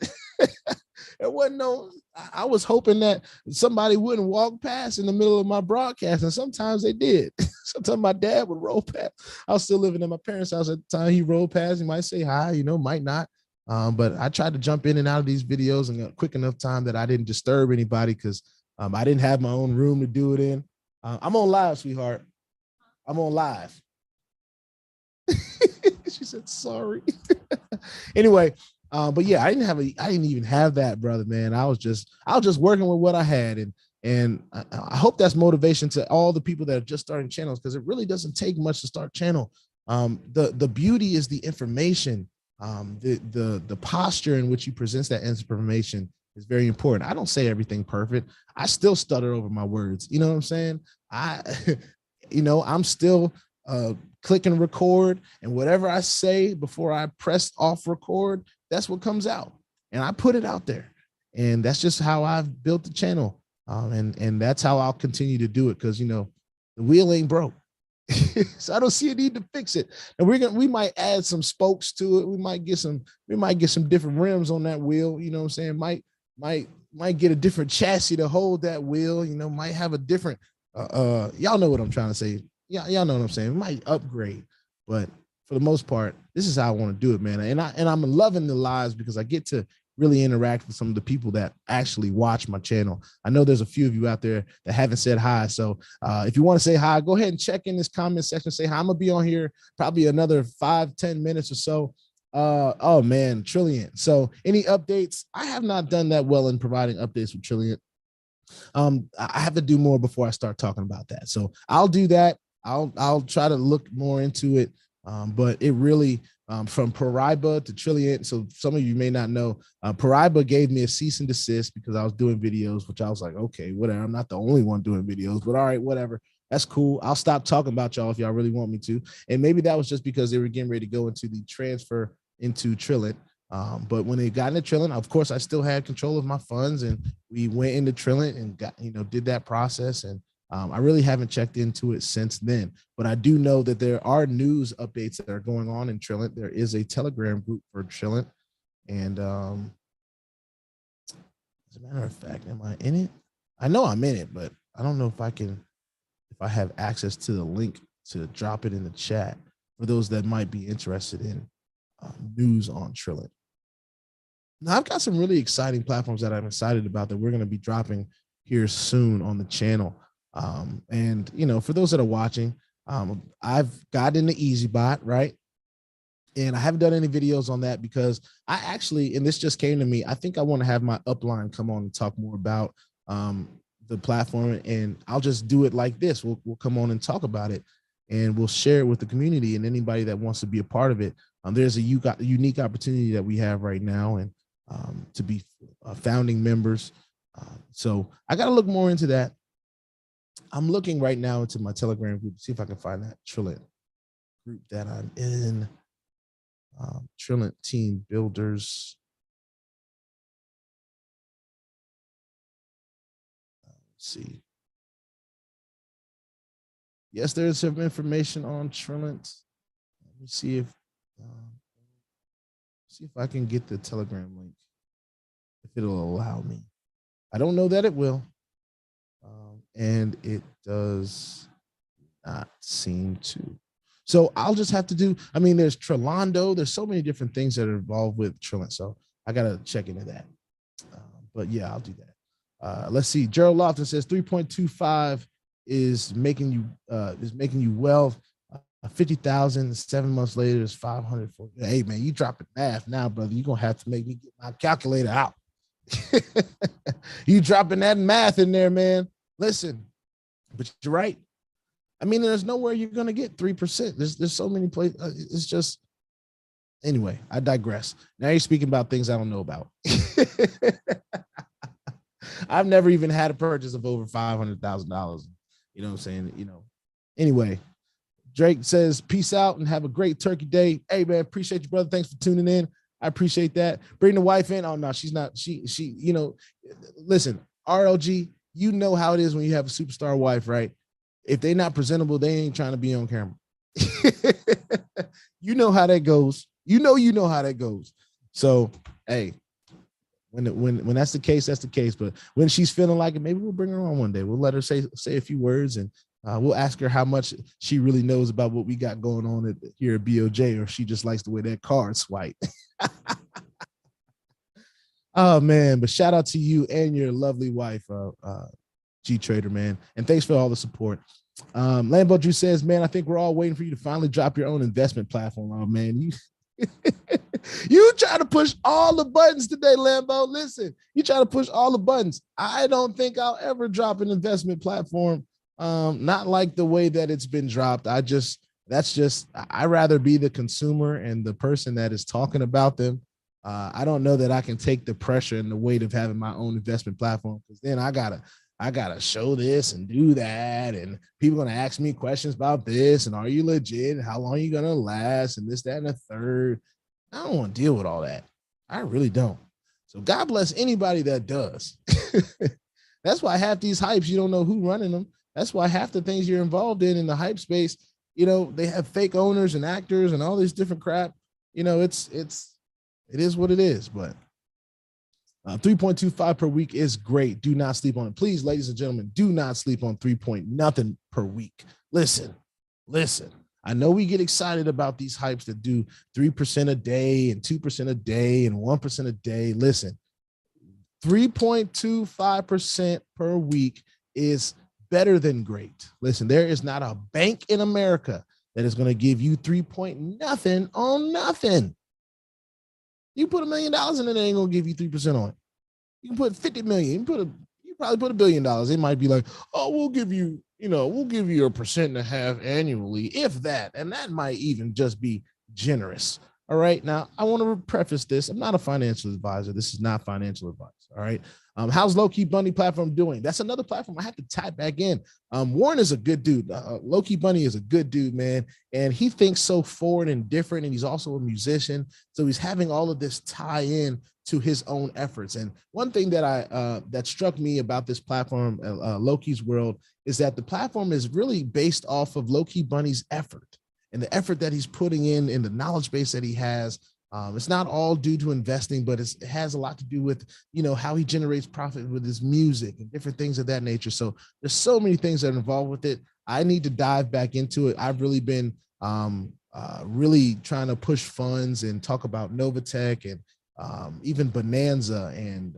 It wasn't no, I was hoping that somebody wouldn't walk past in the middle of my broadcast. And sometimes they did. Sometimes my dad would roll past. I was still living in my parents' house at the time. He rolled past, he might say hi, might not. But I tried to jump in and out of these videos in a quick enough time that I didn't disturb anybody, because I didn't have my own room to do it in. I'm on live, sweetheart. I'm on live. She said, sorry. Anyway, but yeah, I didn't even have that, brother, man. I was just working with what I had. And I hope that's motivation to all the people that are just starting channels, because it really doesn't take much to start channel. The beauty is the information. The posture in which you present that information is very important. I don't say everything perfect. I still stutter over my words. You know what I'm saying? I'm still click and record, and whatever I say before I press off record, that's what comes out, and I put it out there. And that's just how I've built the channel. And that's how I'll continue to do it, because the wheel ain't broke. So I don't see a need to fix it. And we might add some spokes to it. We might get some different rims on that wheel. You know what I'm saying? Might get a different chassis to hold that wheel. Might have a different y'all know what I'm trying to say. Yeah, y'all know what I'm saying. We might upgrade, but for the most part, this is how I want to do it, man. And I'm loving the lives, because I get to really interact with some of the people that actually watch my channel. I know there's a few of you out there that haven't said hi. So if you want to say hi, go ahead and check in this comment section. Say hi. I'm going to be on here probably another 5-10 minutes or so. Oh man, Trilliant. So any updates? I have not done that well in providing updates with Trilliant. I have to do more before I start talking about that. So I'll do that. I'll try to look more into it. But it really, from Paraiba to Trilliant. So some of you may not know, Paraiba gave me a cease and desist because I was doing videos, which I was like, okay, whatever. I'm not the only one doing videos, but all right, whatever. That's cool. I'll stop talking about y'all if y'all really want me to. And maybe that was just because they were getting ready to go into the transfer into Trilliant. But when they got into Trilliant, of course, I still had control of my funds, and we went into Trilliant and got, did that process. And I really haven't checked into it since then, but I do know that there are news updates that are going on in Trilliant. There is a Telegram group for Trilliant. And as a matter of fact, am I in it? I know I'm in it, but I don't know if I have access to the link to drop it in the chat for those that might be interested in news on Trilliant. Now, I've got some really exciting platforms that I'm excited about that we're going to be dropping here soon on the channel. And for those that are watching, I've gotten the EasyBot, right? And I haven't done any videos on that because I actually, and this just came to me, I think I want to have my upline come on and talk more about the platform, and I'll just do it like this. We'll come on and talk about it, and we'll share it with the community and anybody that wants to be a part of it. There's a unique opportunity that we have right now, and to be founding members. So I got to look more into that. I'm looking right now into my Telegram group to see if I can find that Trilliant group that I'm in. Trilliant Team Builders. Let's see. Yes, there's some information on Trilliant. Let me see if I can get the Telegram link, if it'll allow me. I don't know that it will. And it does not seem to. So I'll just have to do, there's Trillando. There's so many different things that are involved with Trilliant. So I got to check into that. But yeah, I'll do that. Let's see. Gerald Lofton says 3.25 is making you wealth. 50,000, 7 months later is 500. Hey man, you dropping math now, brother. You're going to have to make me get my calculator out. You dropping that math in there, man. Listen, but you're right. There's nowhere you're going to get 3%. There's so many places. It's just, anyway, I digress. Now you're speaking about things I don't know about. I've never even had a purchase of over $500,000. You know what I'm saying? Anyway, Drake says, peace out and have a great turkey day. Hey man, appreciate you, brother. Thanks for tuning in. I appreciate that. Bring the wife in. Oh no, she's not. She, listen, RLG, you know how it is when you have a superstar wife, right? If they're not presentable, they ain't trying to be on camera. You know how that goes. You know how that goes. So, hey, when that's the case, that's the case. But when she's feeling like it, maybe we'll bring her on one day. We'll let her say a few words, and we'll ask her how much she really knows about what we got going on here at BOJ, or if she just likes the way that card swipe. Oh man, but shout out to you and your lovely wife, G Trader, man, and thanks for all the support. Lambo Drew says, man, I think we're all waiting for you to finally drop your own investment platform. Oh man, you try to push all the buttons today, Lambo. Listen, you try to push all the buttons. I don't think I'll ever drop an investment platform. Not like the way that it's been dropped. I'd rather be the consumer and the person that is talking about them. I don't know that I can take the pressure and the weight of having my own investment platform, because then I gotta show this and do that, and people are gonna ask me questions about this, and are you legit, and how long are you gonna last, and this, that, and the third. I don't want to deal with all that. I really don't. So God bless anybody that does. That's why half these hypes, you don't know who running them. That's why half the things you're involved in the hype space, they have fake owners and actors and all this different crap. It is what it is. But 3.25 per week is great. Do not sleep on it. Please, ladies and gentlemen, do not sleep on 3.nothing per week. Listen. I know we get excited about these hypes that do 3% a day and 2% a day and 1% a day. Listen, 3.25% per week is better than great. Listen, there is not a bank in America that is going to give you 3.nothing on nothing. You put $1 million in it, they ain't gonna give you 3% on it. You can put 50 million. You probably put $1 billion. They might be like, oh, we'll give you 1.5% annually, if that, and that might even just be generous. All right. Now, I want to preface this. I'm not a financial advisor. This is not financial advice. All right. How's Low-Key Bunny platform doing? That's another platform I have to type back in. Warren is a good dude. Low-Key Bunny is a good dude, man. And he thinks so forward and different. And he's also a musician. So he's having all of this tie in to his own efforts. And one thing that that struck me about this platform, Low-Key's World, is that the platform is really based off of Low-Key Bunny's effort and the effort that he's putting in the knowledge base that he has. It's not all due to investing, but it has a lot to do with, how he generates profit with his music and different things of that nature. So there's so many things that are involved with it. I need to dive back into it. I've really been really trying to push funds and talk about NOVATECH and even Bonanza and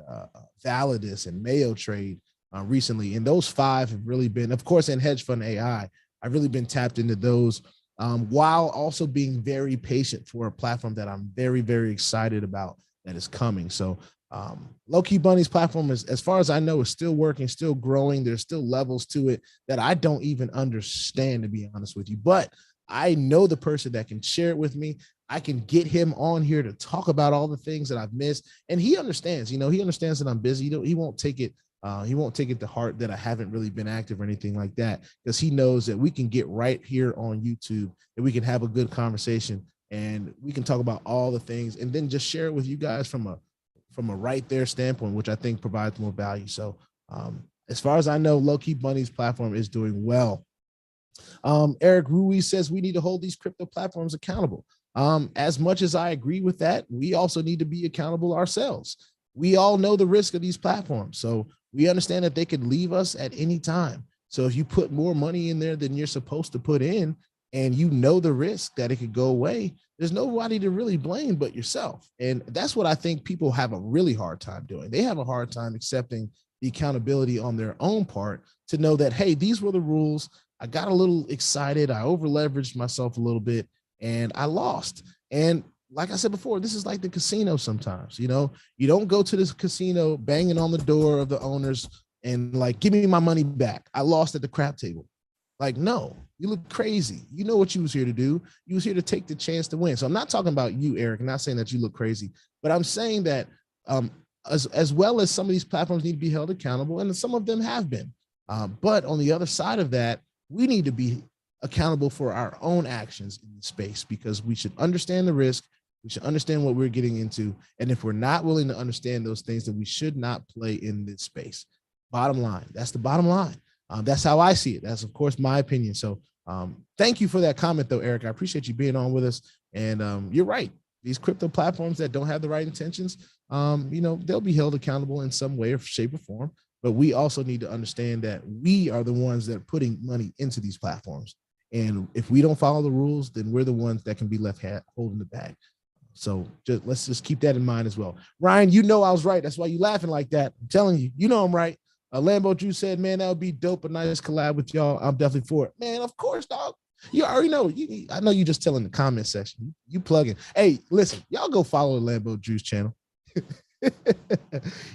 VALIDUS and MAYOTRADE recently. And those 5 have really been, of course, and Hedge Fund AI, I've really been tapped into those. While also being very patient for a platform that I'm very, very excited about that is coming. So Low-Key Bunny's platform is, as far as I know, is still working, still growing. There's still levels to it that I don't even understand, to be honest with you. But I know the person that can share it with me. I can get him on here to talk about all the things that I've missed. And he understands, he understands that I'm busy. He won't take it. He won't take it to heart that I haven't really been active or anything like that, because he knows that we can get right here on YouTube and we can have a good conversation and we can talk about all the things and then just share it with you guys from a right there standpoint, which I think provides more value. So as far as I know, Low-Key Bunny's platform is doing well. Eric Ruiz says we need to hold these crypto platforms accountable. As much as I agree with that, we also need to be accountable ourselves. We all know the risk of these platforms. So we understand that they could leave us at any time. So if you put more money in there than you're supposed to put in, and the risk that it could go away, there's nobody to really blame but yourself. And that's what I think people have a really hard time doing. They have a hard time accepting the accountability on their own part to know that, hey, these were the rules. I got a little excited. I over leveraged myself a little bit and I lost. And like I said before, this is like the casino sometimes. You don't go to this casino banging on the door of the owners and like, give me my money back. I lost at the crap table. Like, no, you look crazy. You know what you was here to do. You was here to take the chance to win. So I'm not talking about you, Eric. I'm not saying that you look crazy, but I'm saying that as well as some of these platforms need to be held accountable, and some of them have been. But on the other side of that, we need to be accountable for our own actions in the space, because we should understand the risk. We should understand what we're getting into. And if we're not willing to understand those things, then we should not play in this space. Bottom line, that's the bottom line. That's how I see it. That's, of course, my opinion. So thank you for that comment, though, Eric. I appreciate you being on with us. And you're right. These crypto platforms that don't have the right intentions, they'll be held accountable in some way or shape or form. But we also need to understand that we are the ones that are putting money into these platforms. And if we don't follow the rules, then we're the ones that can be left holding the bag. So let's just keep that in mind as well. Ryan, I was right. That's why you laughing like that. I'm telling you, I'm right. Lambo Drew said, man, that would be dope. A nice collab with y'all. I'm definitely for it. Man, of course, dog. You already know. I know you just telling the comment section. You plugging. Hey, listen, y'all go follow Lambo Drew's channel.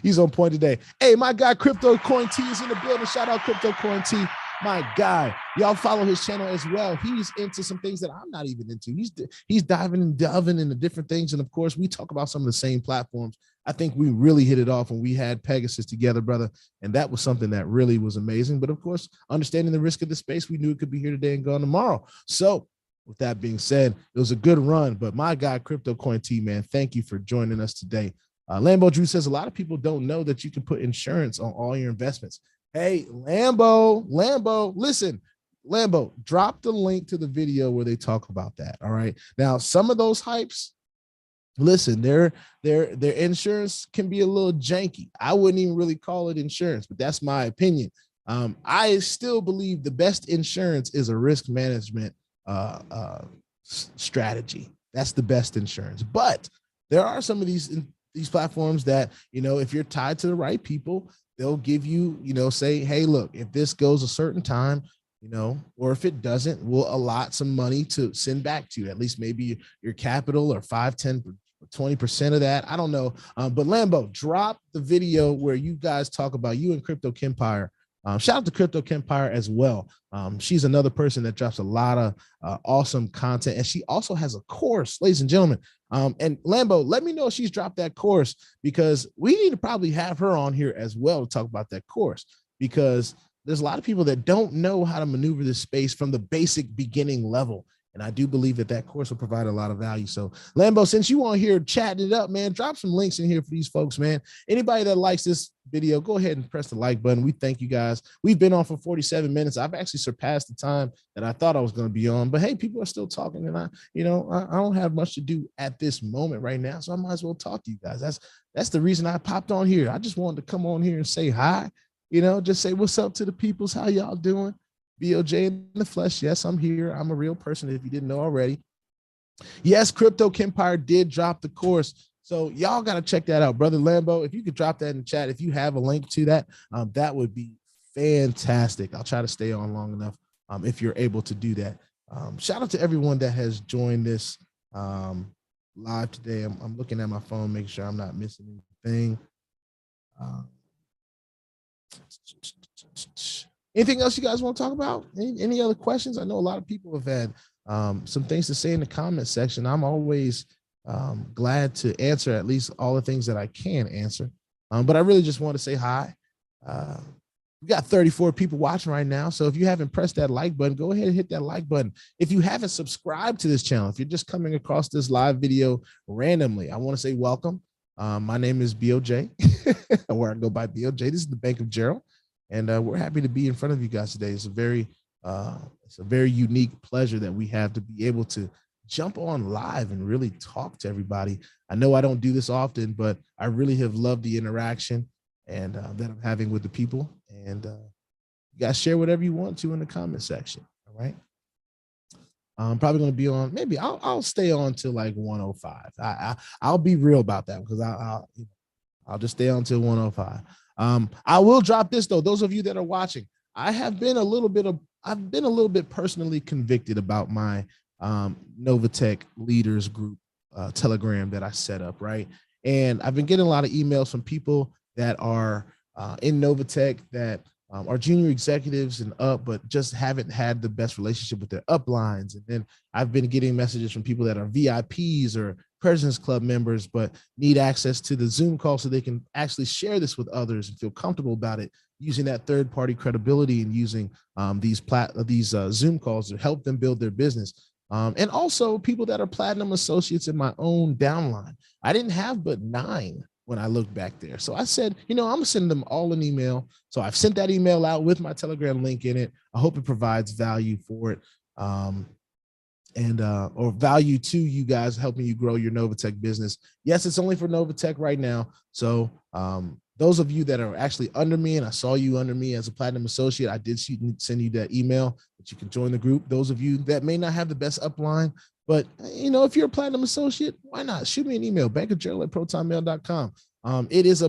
He's on point today. Hey, my guy Crypto Coin T is in the building. Shout out Crypto Coin T. My guy, y'all follow his channel as well. He's into some things that I'm not even into. He's diving and delving into different things. And of course, we talk about some of the same platforms. I think we really hit it off when we had Pegasus together, brother. And that was something that really was amazing. But of course, understanding the risk of the space, we knew it could be here today and gone tomorrow. So with that being said, it was a good run. But my guy, Crypto Coin T, man, thank you for joining us today. Lambo Drew says a lot of people don't know that you can put insurance on all your investments. Hey, Lambo, listen, Lambo, drop the link to the video where they talk about that. All right. Now, some of those hypes, listen, their insurance can be a little janky. I wouldn't even really call it insurance, but that's my opinion. I still believe the best insurance is a risk management strategy. That's the best insurance. But there are some of these platforms that, if you're tied to the right people, they'll give you, say, hey, look, if this goes a certain time, or if it doesn't, we'll allot some money to send back to you, at least maybe your capital or 5, 10, 20% of that. I don't know. But Lambo, drop the video where you guys talk about you and Crypto Kempire. Shout out to Crypto Kempire as well. She's another person that drops a lot of awesome content. And she also has a course, ladies and gentlemen. And Lambo, let me know if she's dropped that course, because we need to probably have her on here as well to talk about that course, because there's a lot of people that don't know how to maneuver this space from the basic beginning level. And I do believe that course will provide a lot of value. So Lambo, since you on here chatting it up, man, drop some links in here for these folks, man. Anybody that likes this video, go ahead and press the like button. We thank you guys. We've been on for 47 minutes. I've actually surpassed the time that I thought I was going to be on, but hey, people are still talking, and I don't have much to do at this moment right now. So I might as well talk to you guys. That's the reason I popped on here. I just wanted to come on here and say hi, just say what's up to the peoples. How y'all doing? BOJ in the flesh. Yes, I'm here. I'm a real person, if you didn't know already. Yes, Crypto Kempire did drop the course. So y'all got to check that out. Brother Lambo, if you could drop that in the chat, if you have a link to that, that would be fantastic. I'll try to stay on long enough if you're able to do that. Shout out to everyone that has joined this live today. I'm looking at my phone, making sure I'm not missing anything. Anything else you guys want to talk about? Any other questions? I know a lot of people have had some things to say in the comment section. I'm always glad to answer at least all the things that I can answer. But I really just want to say hi. We got 34 people watching right now. So if you haven't pressed that like button, go ahead and hit that like button. If you haven't subscribed to this channel, if you're just coming across this live video randomly, I want to say welcome. My name is BOJ, where I go by BOJ. This is the Bank of Gerald. And we're happy to be in front of you guys today. It's a very unique pleasure that we have to be able to jump on live and really talk to everybody. I know I don't do this often, but I really have loved the interaction and that I'm having with the people. And you guys share whatever you want to in the comment section. All right. I'm probably going to be on. Maybe I'll stay on till like 105. I'll be real about that, because I'll just stay on till 105. I will drop this though. Those of you that are watching, I've been a little bit personally convicted about my NOVATECH leaders group Telegram that I set up, right? And I've been getting a lot of emails from people that are in NOVATECH that are junior executives and up, but just haven't had the best relationship with their uplines. And then I've been getting messages from people that are VIPs or President's Club members, but need access to the Zoom call so they can actually share this with others and feel comfortable about it, using that third-party credibility and using these Zoom calls to help them build their business. And also people that are platinum associates in my own downline. I didn't have but 9 when I look back there. So I said, I'm gonna send them all an email. So I've sent that email out with my Telegram link in it. I hope it provides value for it. Or value to you guys, helping you grow your NOVATECH business. Yes, it's only for NOVATECH right now. So those of you that are actually under me, and I saw you under me as a platinum associate, I did send you that email that you can join the group. Those of you that may not have the best upline, but if you're a platinum associate, why not shoot me an email, bankergerald@protonmail.com. It is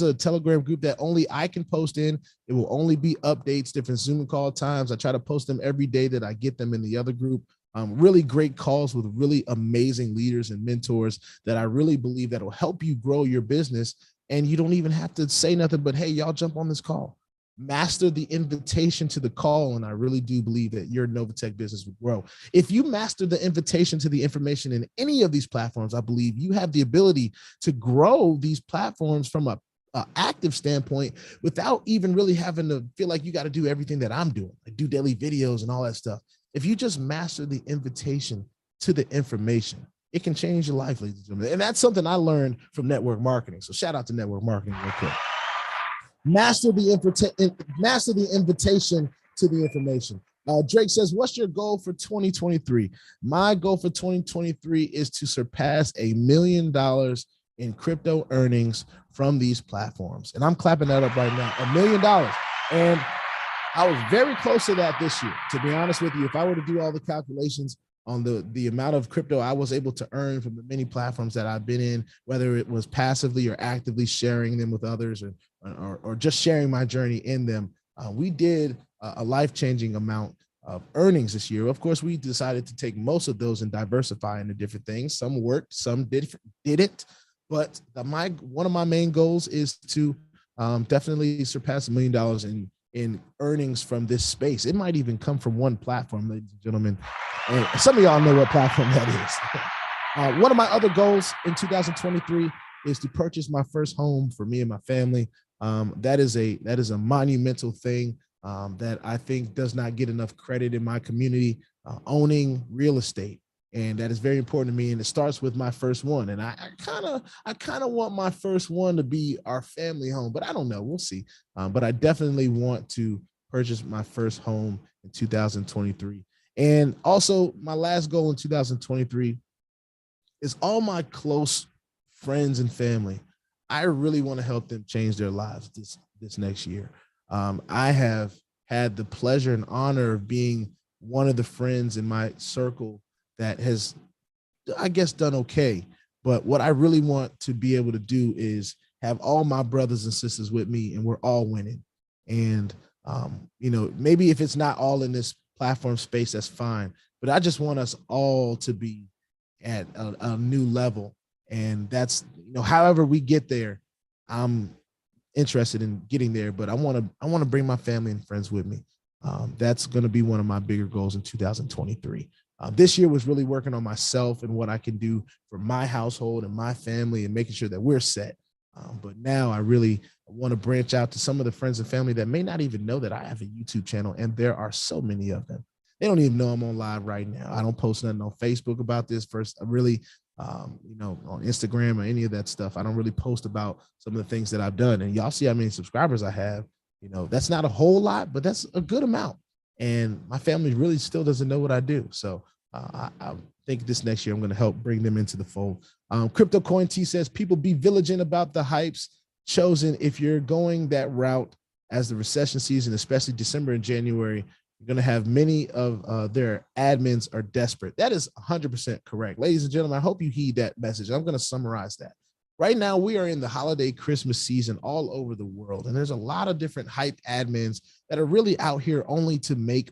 a Telegram group that only I can post in. It will only be updates, different Zoom call times. I try to post them every day that I get them in the other group. Really great calls with really amazing leaders and mentors that I really believe that will help you grow your business. And you don't even have to say nothing but, hey, y'all jump on this call. Master the invitation to the call. And I really do believe that your NOVATECH business will grow. If you master the invitation to the information in any of these platforms, I believe you have the ability to grow these platforms from a active standpoint without even really having to feel like you got to do everything that I'm doing, like do daily videos and all that stuff. If you just master the invitation to the information, it can change your life, ladies and gentlemen. And that's something I learned from network marketing. So shout out to network marketing real quick. Master the invitation to the information. Drake says, what's your goal for 2023? My goal for 2023 is to surpass $1 million in crypto earnings from these platforms. And I'm clapping that up right now, $1 million. And I was very close to that this year, to be honest with you. If I were to do all the calculations on the amount of crypto I was able to earn from the many platforms that I've been in, whether it was passively or actively sharing them with others or just sharing my journey in them, we did a life-changing amount of earnings this year. Of course, we decided to take most of those and diversify into different things. Some worked, some didn't. But one of my main goals is to definitely surpass $1 million in earnings from this space. It might even come from one platform, ladies and gentlemen. And some of y'all know what platform that is. One of my other goals in 2023 is to purchase my first home for me and my family. That is a monumental thing that I think does not get enough credit in my community, owning real estate. And that is very important to me. And it starts with my first one. And I kind of want my first one to be our family home, but I don't know. We'll see. But I definitely want to purchase my first home in 2023. And also my last goal in 2023 is all my close friends and family. I really want to help them change their lives this next year. I have had the pleasure and honor of being one of the friends in my circle that has, I guess, done okay. But what I really want to be able to do is have all my brothers and sisters with me, and we're all winning. And, maybe if it's not all in this platform space, that's fine. But I just want us all to be at a new level. And that's, however we get there, I'm interested in getting there, but I want to bring my family and friends with me. That's going to be one of my bigger goals in 2023. This year was really working on myself and what I can do for my household and my family and making sure that we're set. But now I really want to branch out to some of the friends and family that may not even know that I have a YouTube channel. And there are so many of them. They don't even know I'm on live right now. I don't post nothing on Facebook about this. First, I really, on Instagram or any of that stuff, I don't really post about some of the things that I've done. And y'all see how many subscribers I have. That's not a whole lot, but that's a good amount. And my family really still doesn't know what I do. So I think this next year I'm going to help bring them into the fold. Crypto Coin T says, people be vigilant about the hypes chosen. If you're going that route as the recession season, especially December and January, you're going to have many of their admins are desperate. That is 100% correct. Ladies and gentlemen, I hope you heed that message. I'm going to summarize that. Right now, we are in the holiday Christmas season all over the world, and there's a lot of different hype admins that are really out here only to make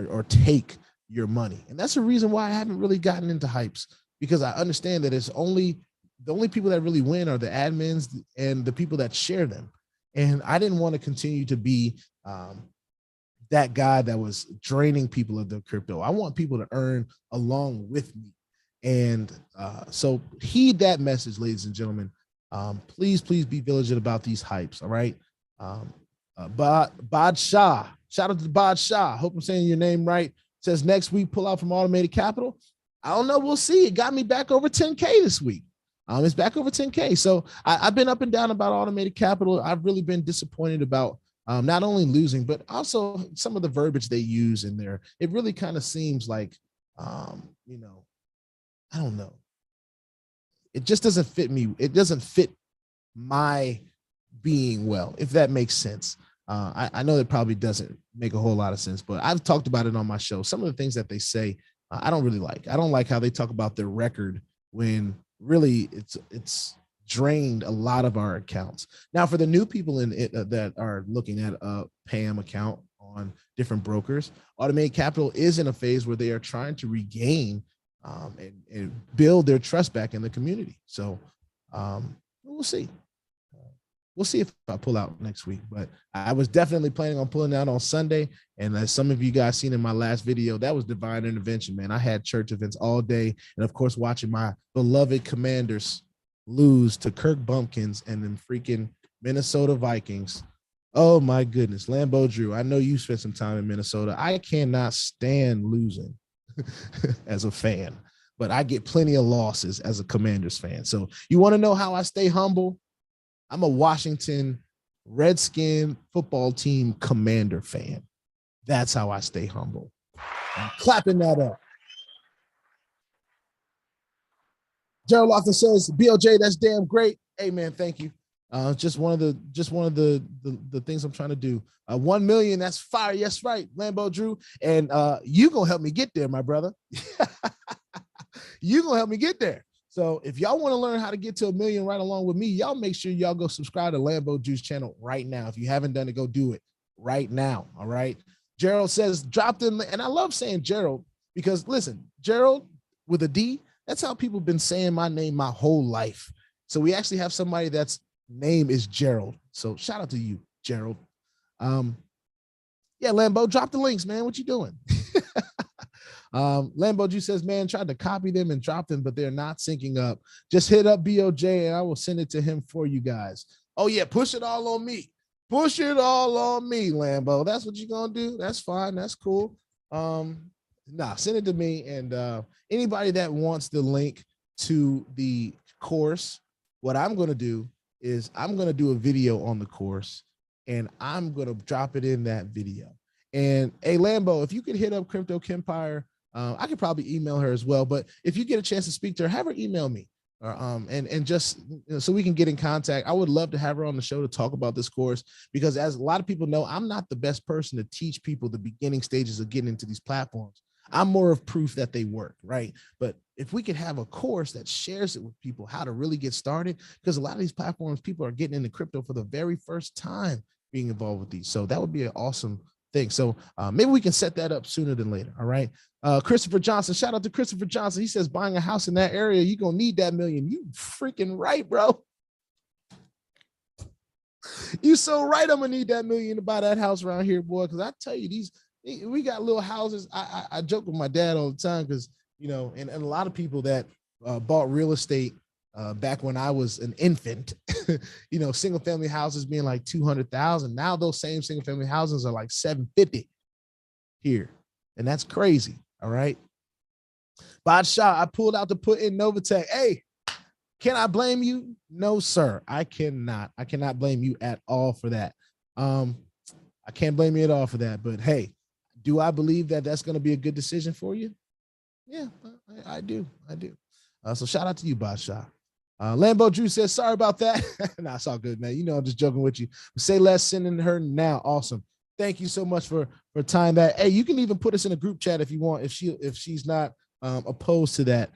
or take your money. And that's the reason why I haven't really gotten into hypes, because I understand that the only people that really win are the admins and the people that share them. And I didn't want to continue to be that guy that was draining people of their crypto. I want people to earn along with me. And so heed that message, ladies and gentlemen. Please be vigilant about these hypes. All right. Bod Shah, shout out to Bod Shah. Hope I'm saying your name right. Says next week, pull out from Automated Capital. I don't know. We'll see. It got me back over 10K this week. It's back over 10K. So I've been up and down about automated capital. I've really been disappointed about not only losing, but also some of the verbiage they use in there. It really kind of seems like, you know, I don't know. It just doesn't fit me. It doesn't fit my being well, if that makes sense. I know that probably doesn't make a whole lot of sense, but I've talked about it on my show. Some of the things that they say, I don't really like. I don't like how they talk about their record when really it's drained a lot of our accounts. Now, for the new people in it that are looking at a PAMM account on different brokers, automated capital is in a phase where they are trying to regain and build their trust back in the community. So we'll see. We'll see if I pull out next week, but I was definitely planning on pulling out on Sunday. And as some of you guys seen in my last video, that was divine intervention, man. I had church events all day. And of course, watching my beloved Commanders lose to Kirk Bumpkins and them freaking Minnesota Vikings. Oh my goodness. Lambeau Drew, I know you spent some time in Minnesota. I cannot stand losing as a fan, but I get plenty of losses as a Commanders fan. So you want to know how I stay humble? I'm a Washington Redskin football team Commander fan. That's how I stay humble. I'm clapping that up. Gerald Lofton says, BLJ, that's damn great. Hey man, thank you. Just one of the things I'm trying to do. 1 million, that's fire. Yes, right, Lambeau Drew. And you gonna help me get there, my brother. You gonna help me get there. So if y'all want to learn how to get to 1 million right along with me, y'all make sure y'all go subscribe to Lambeau Drew's channel right now. If you haven't done it, go do it right now. All right. Gerald says, dropped in. And I love saying Gerald because listen, Gerald with a D, that's how people have been saying my name my whole life. So we actually have somebody that's name is Gerald. So shout out to you, Gerald. Yeah, Lambeau, drop the links, man. What you doing? Lambeau Drew says, man, tried to copy them and drop them, but they're not syncing up. Just hit up BOJ and I will send it to him for you guys. Oh yeah, push it all on me. Push it all on me, Lambeau. That's what you're gonna do. That's fine. That's cool. Nah, send it to me. And anybody that wants the link to the course, what I'm gonna do is I'm gonna do a video on the course and I'm gonna drop it in that video. And hey, Lambeau, if you could hit up Crypto Kempire, I could probably email her as well. But if you get a chance to speak to her, have her email me, and just so we can get in contact. I would love to have her on the show to talk about this course because, as a lot of people know, I'm not the best person to teach people the beginning stages of getting into these platforms. I'm more of proof that they work, right? But if we could have a course that shares it with people how to really get started, because a lot of these platforms, people are getting into crypto for the very first time being involved with these. So that would be an awesome thing. So maybe we can set that up sooner than later. All right. Christopher Johnson, shout out to Christopher Johnson. He says buying a house in that area, you're going to need that million. You freaking right, bro. You so right. I'm going to need that million to buy that house around here, boy. Cause I tell you, we got little houses. I joke with my dad all the time because, you know, and a lot of people that bought real estate back when I was an infant, you know, single family houses being like 200,000. Now those same single family houses are like 750 here. And that's crazy. All right. Badshah, I pulled out to put in NOVATECH. Hey, can I blame you? No, sir. I cannot. I cannot blame you at all for that. I can't blame you at all for that. But hey, do I believe that that's going to be a good decision for you? Yeah, I do. I do. So shout out to you, Badshah. Lambeau Drew says, sorry about that. Nah, it's all good, man. You know, I'm just joking with you. Say less, sending her now. Awesome. Thank you so much for tying that. Hey, you can even put us in a group chat if you want, if she's not opposed to that.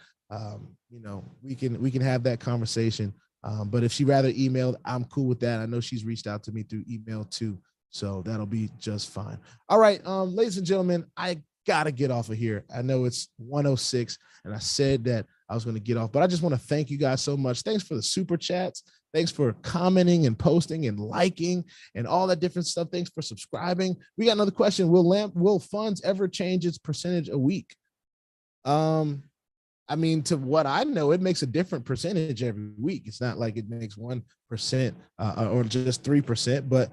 You know, we can have that conversation. But if she rather emailed, I'm cool with that. I know she's reached out to me through email too. So that'll be just fine. All right, ladies and gentlemen, I gotta get off of here. I know it's 1:06 and I said that I was going to get off, but I just want to thank you guys so much. Thanks for the super chats. Thanks for commenting and posting and liking and all that different stuff. Thanks for subscribing. We got another question. Will funds ever change its percentage a week? I mean, to what I know, it makes a different percentage every week. It's not like it makes 1% or just 3%, but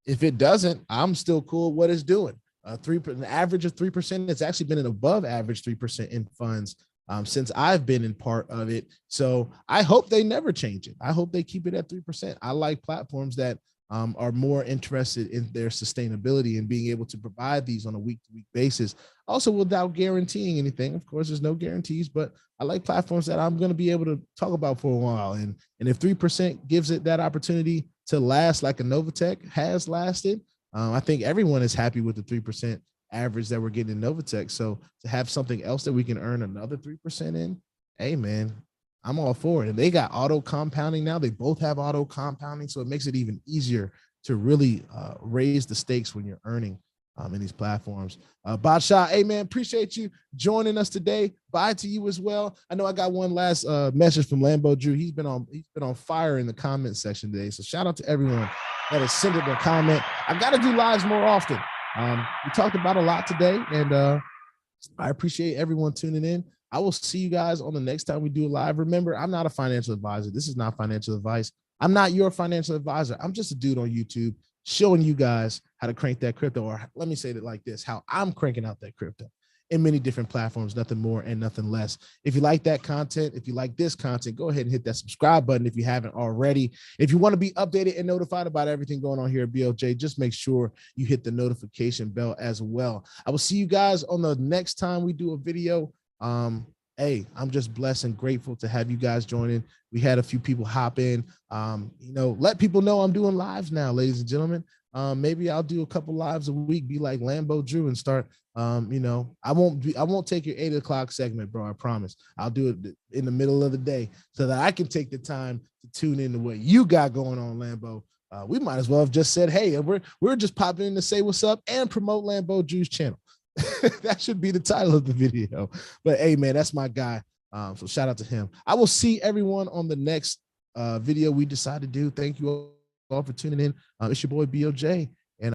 if it doesn't, I'm still cool with what it's doing. An average of 3%. It's actually been an above average 3% in funds since I've been in part of it. So I hope they never change it. I hope they keep it at 3%. I like platforms that are more interested in their sustainability and being able to provide these on a week-to-week basis, also without guaranteeing anything. Of course, there's no guarantees, but I like platforms that I'm going to be able to talk about for a while. And if 3% gives it that opportunity to last like a NOVATECH has lasted, I think everyone is happy with the 3% average that we're getting in NOVATECH. So to have something else that we can earn another 3% in, hey man, I'm all for it. And they got auto compounding now. They both have auto compounding, so it makes it even easier to really raise the stakes when you're earning in these platforms. Badsha, hey man, appreciate you joining us today. Bye to you as well. I know I got one last message from Lambo Drew. He's been on fire in the comment section today. So shout out to everyone that has sent it a comment. I got to do lives more often. We talked about a lot today, and I appreciate everyone tuning in. I will see you guys on the next time we do a live. Remember, I'm not a financial advisor. This is not financial advice. I'm not your financial advisor. I'm just a dude on YouTube showing you guys how to crank that crypto, or let me say it like this, how I'm cranking out that crypto in many different platforms, nothing more and nothing less. If you like that content, if you like this content, go ahead and hit that subscribe button if you haven't already. If you want to be updated and notified about everything going on here at BLJ, just make sure you hit the notification bell as well. I will see you guys on the next time we do a video. Hey, I'm just blessed and grateful to have you guys joining. We had a few people hop in. Let people know I'm doing lives now, ladies and gentlemen. Maybe I'll do a couple lives a week, be like Lambo Drew and start, I won't take your 8 o'clock segment, bro. I promise. I'll do it in the middle of the day so that I can take the time to tune into what you got going on, Lambo. We might as well have just said, hey, we're just popping in to say what's up and promote Lambo Drew's channel. That should be the title of the video. But hey, man, that's my guy. So shout out to him. I will see everyone on the next video we decide to do. Thank you all for tuning in. It's your boy BOJ,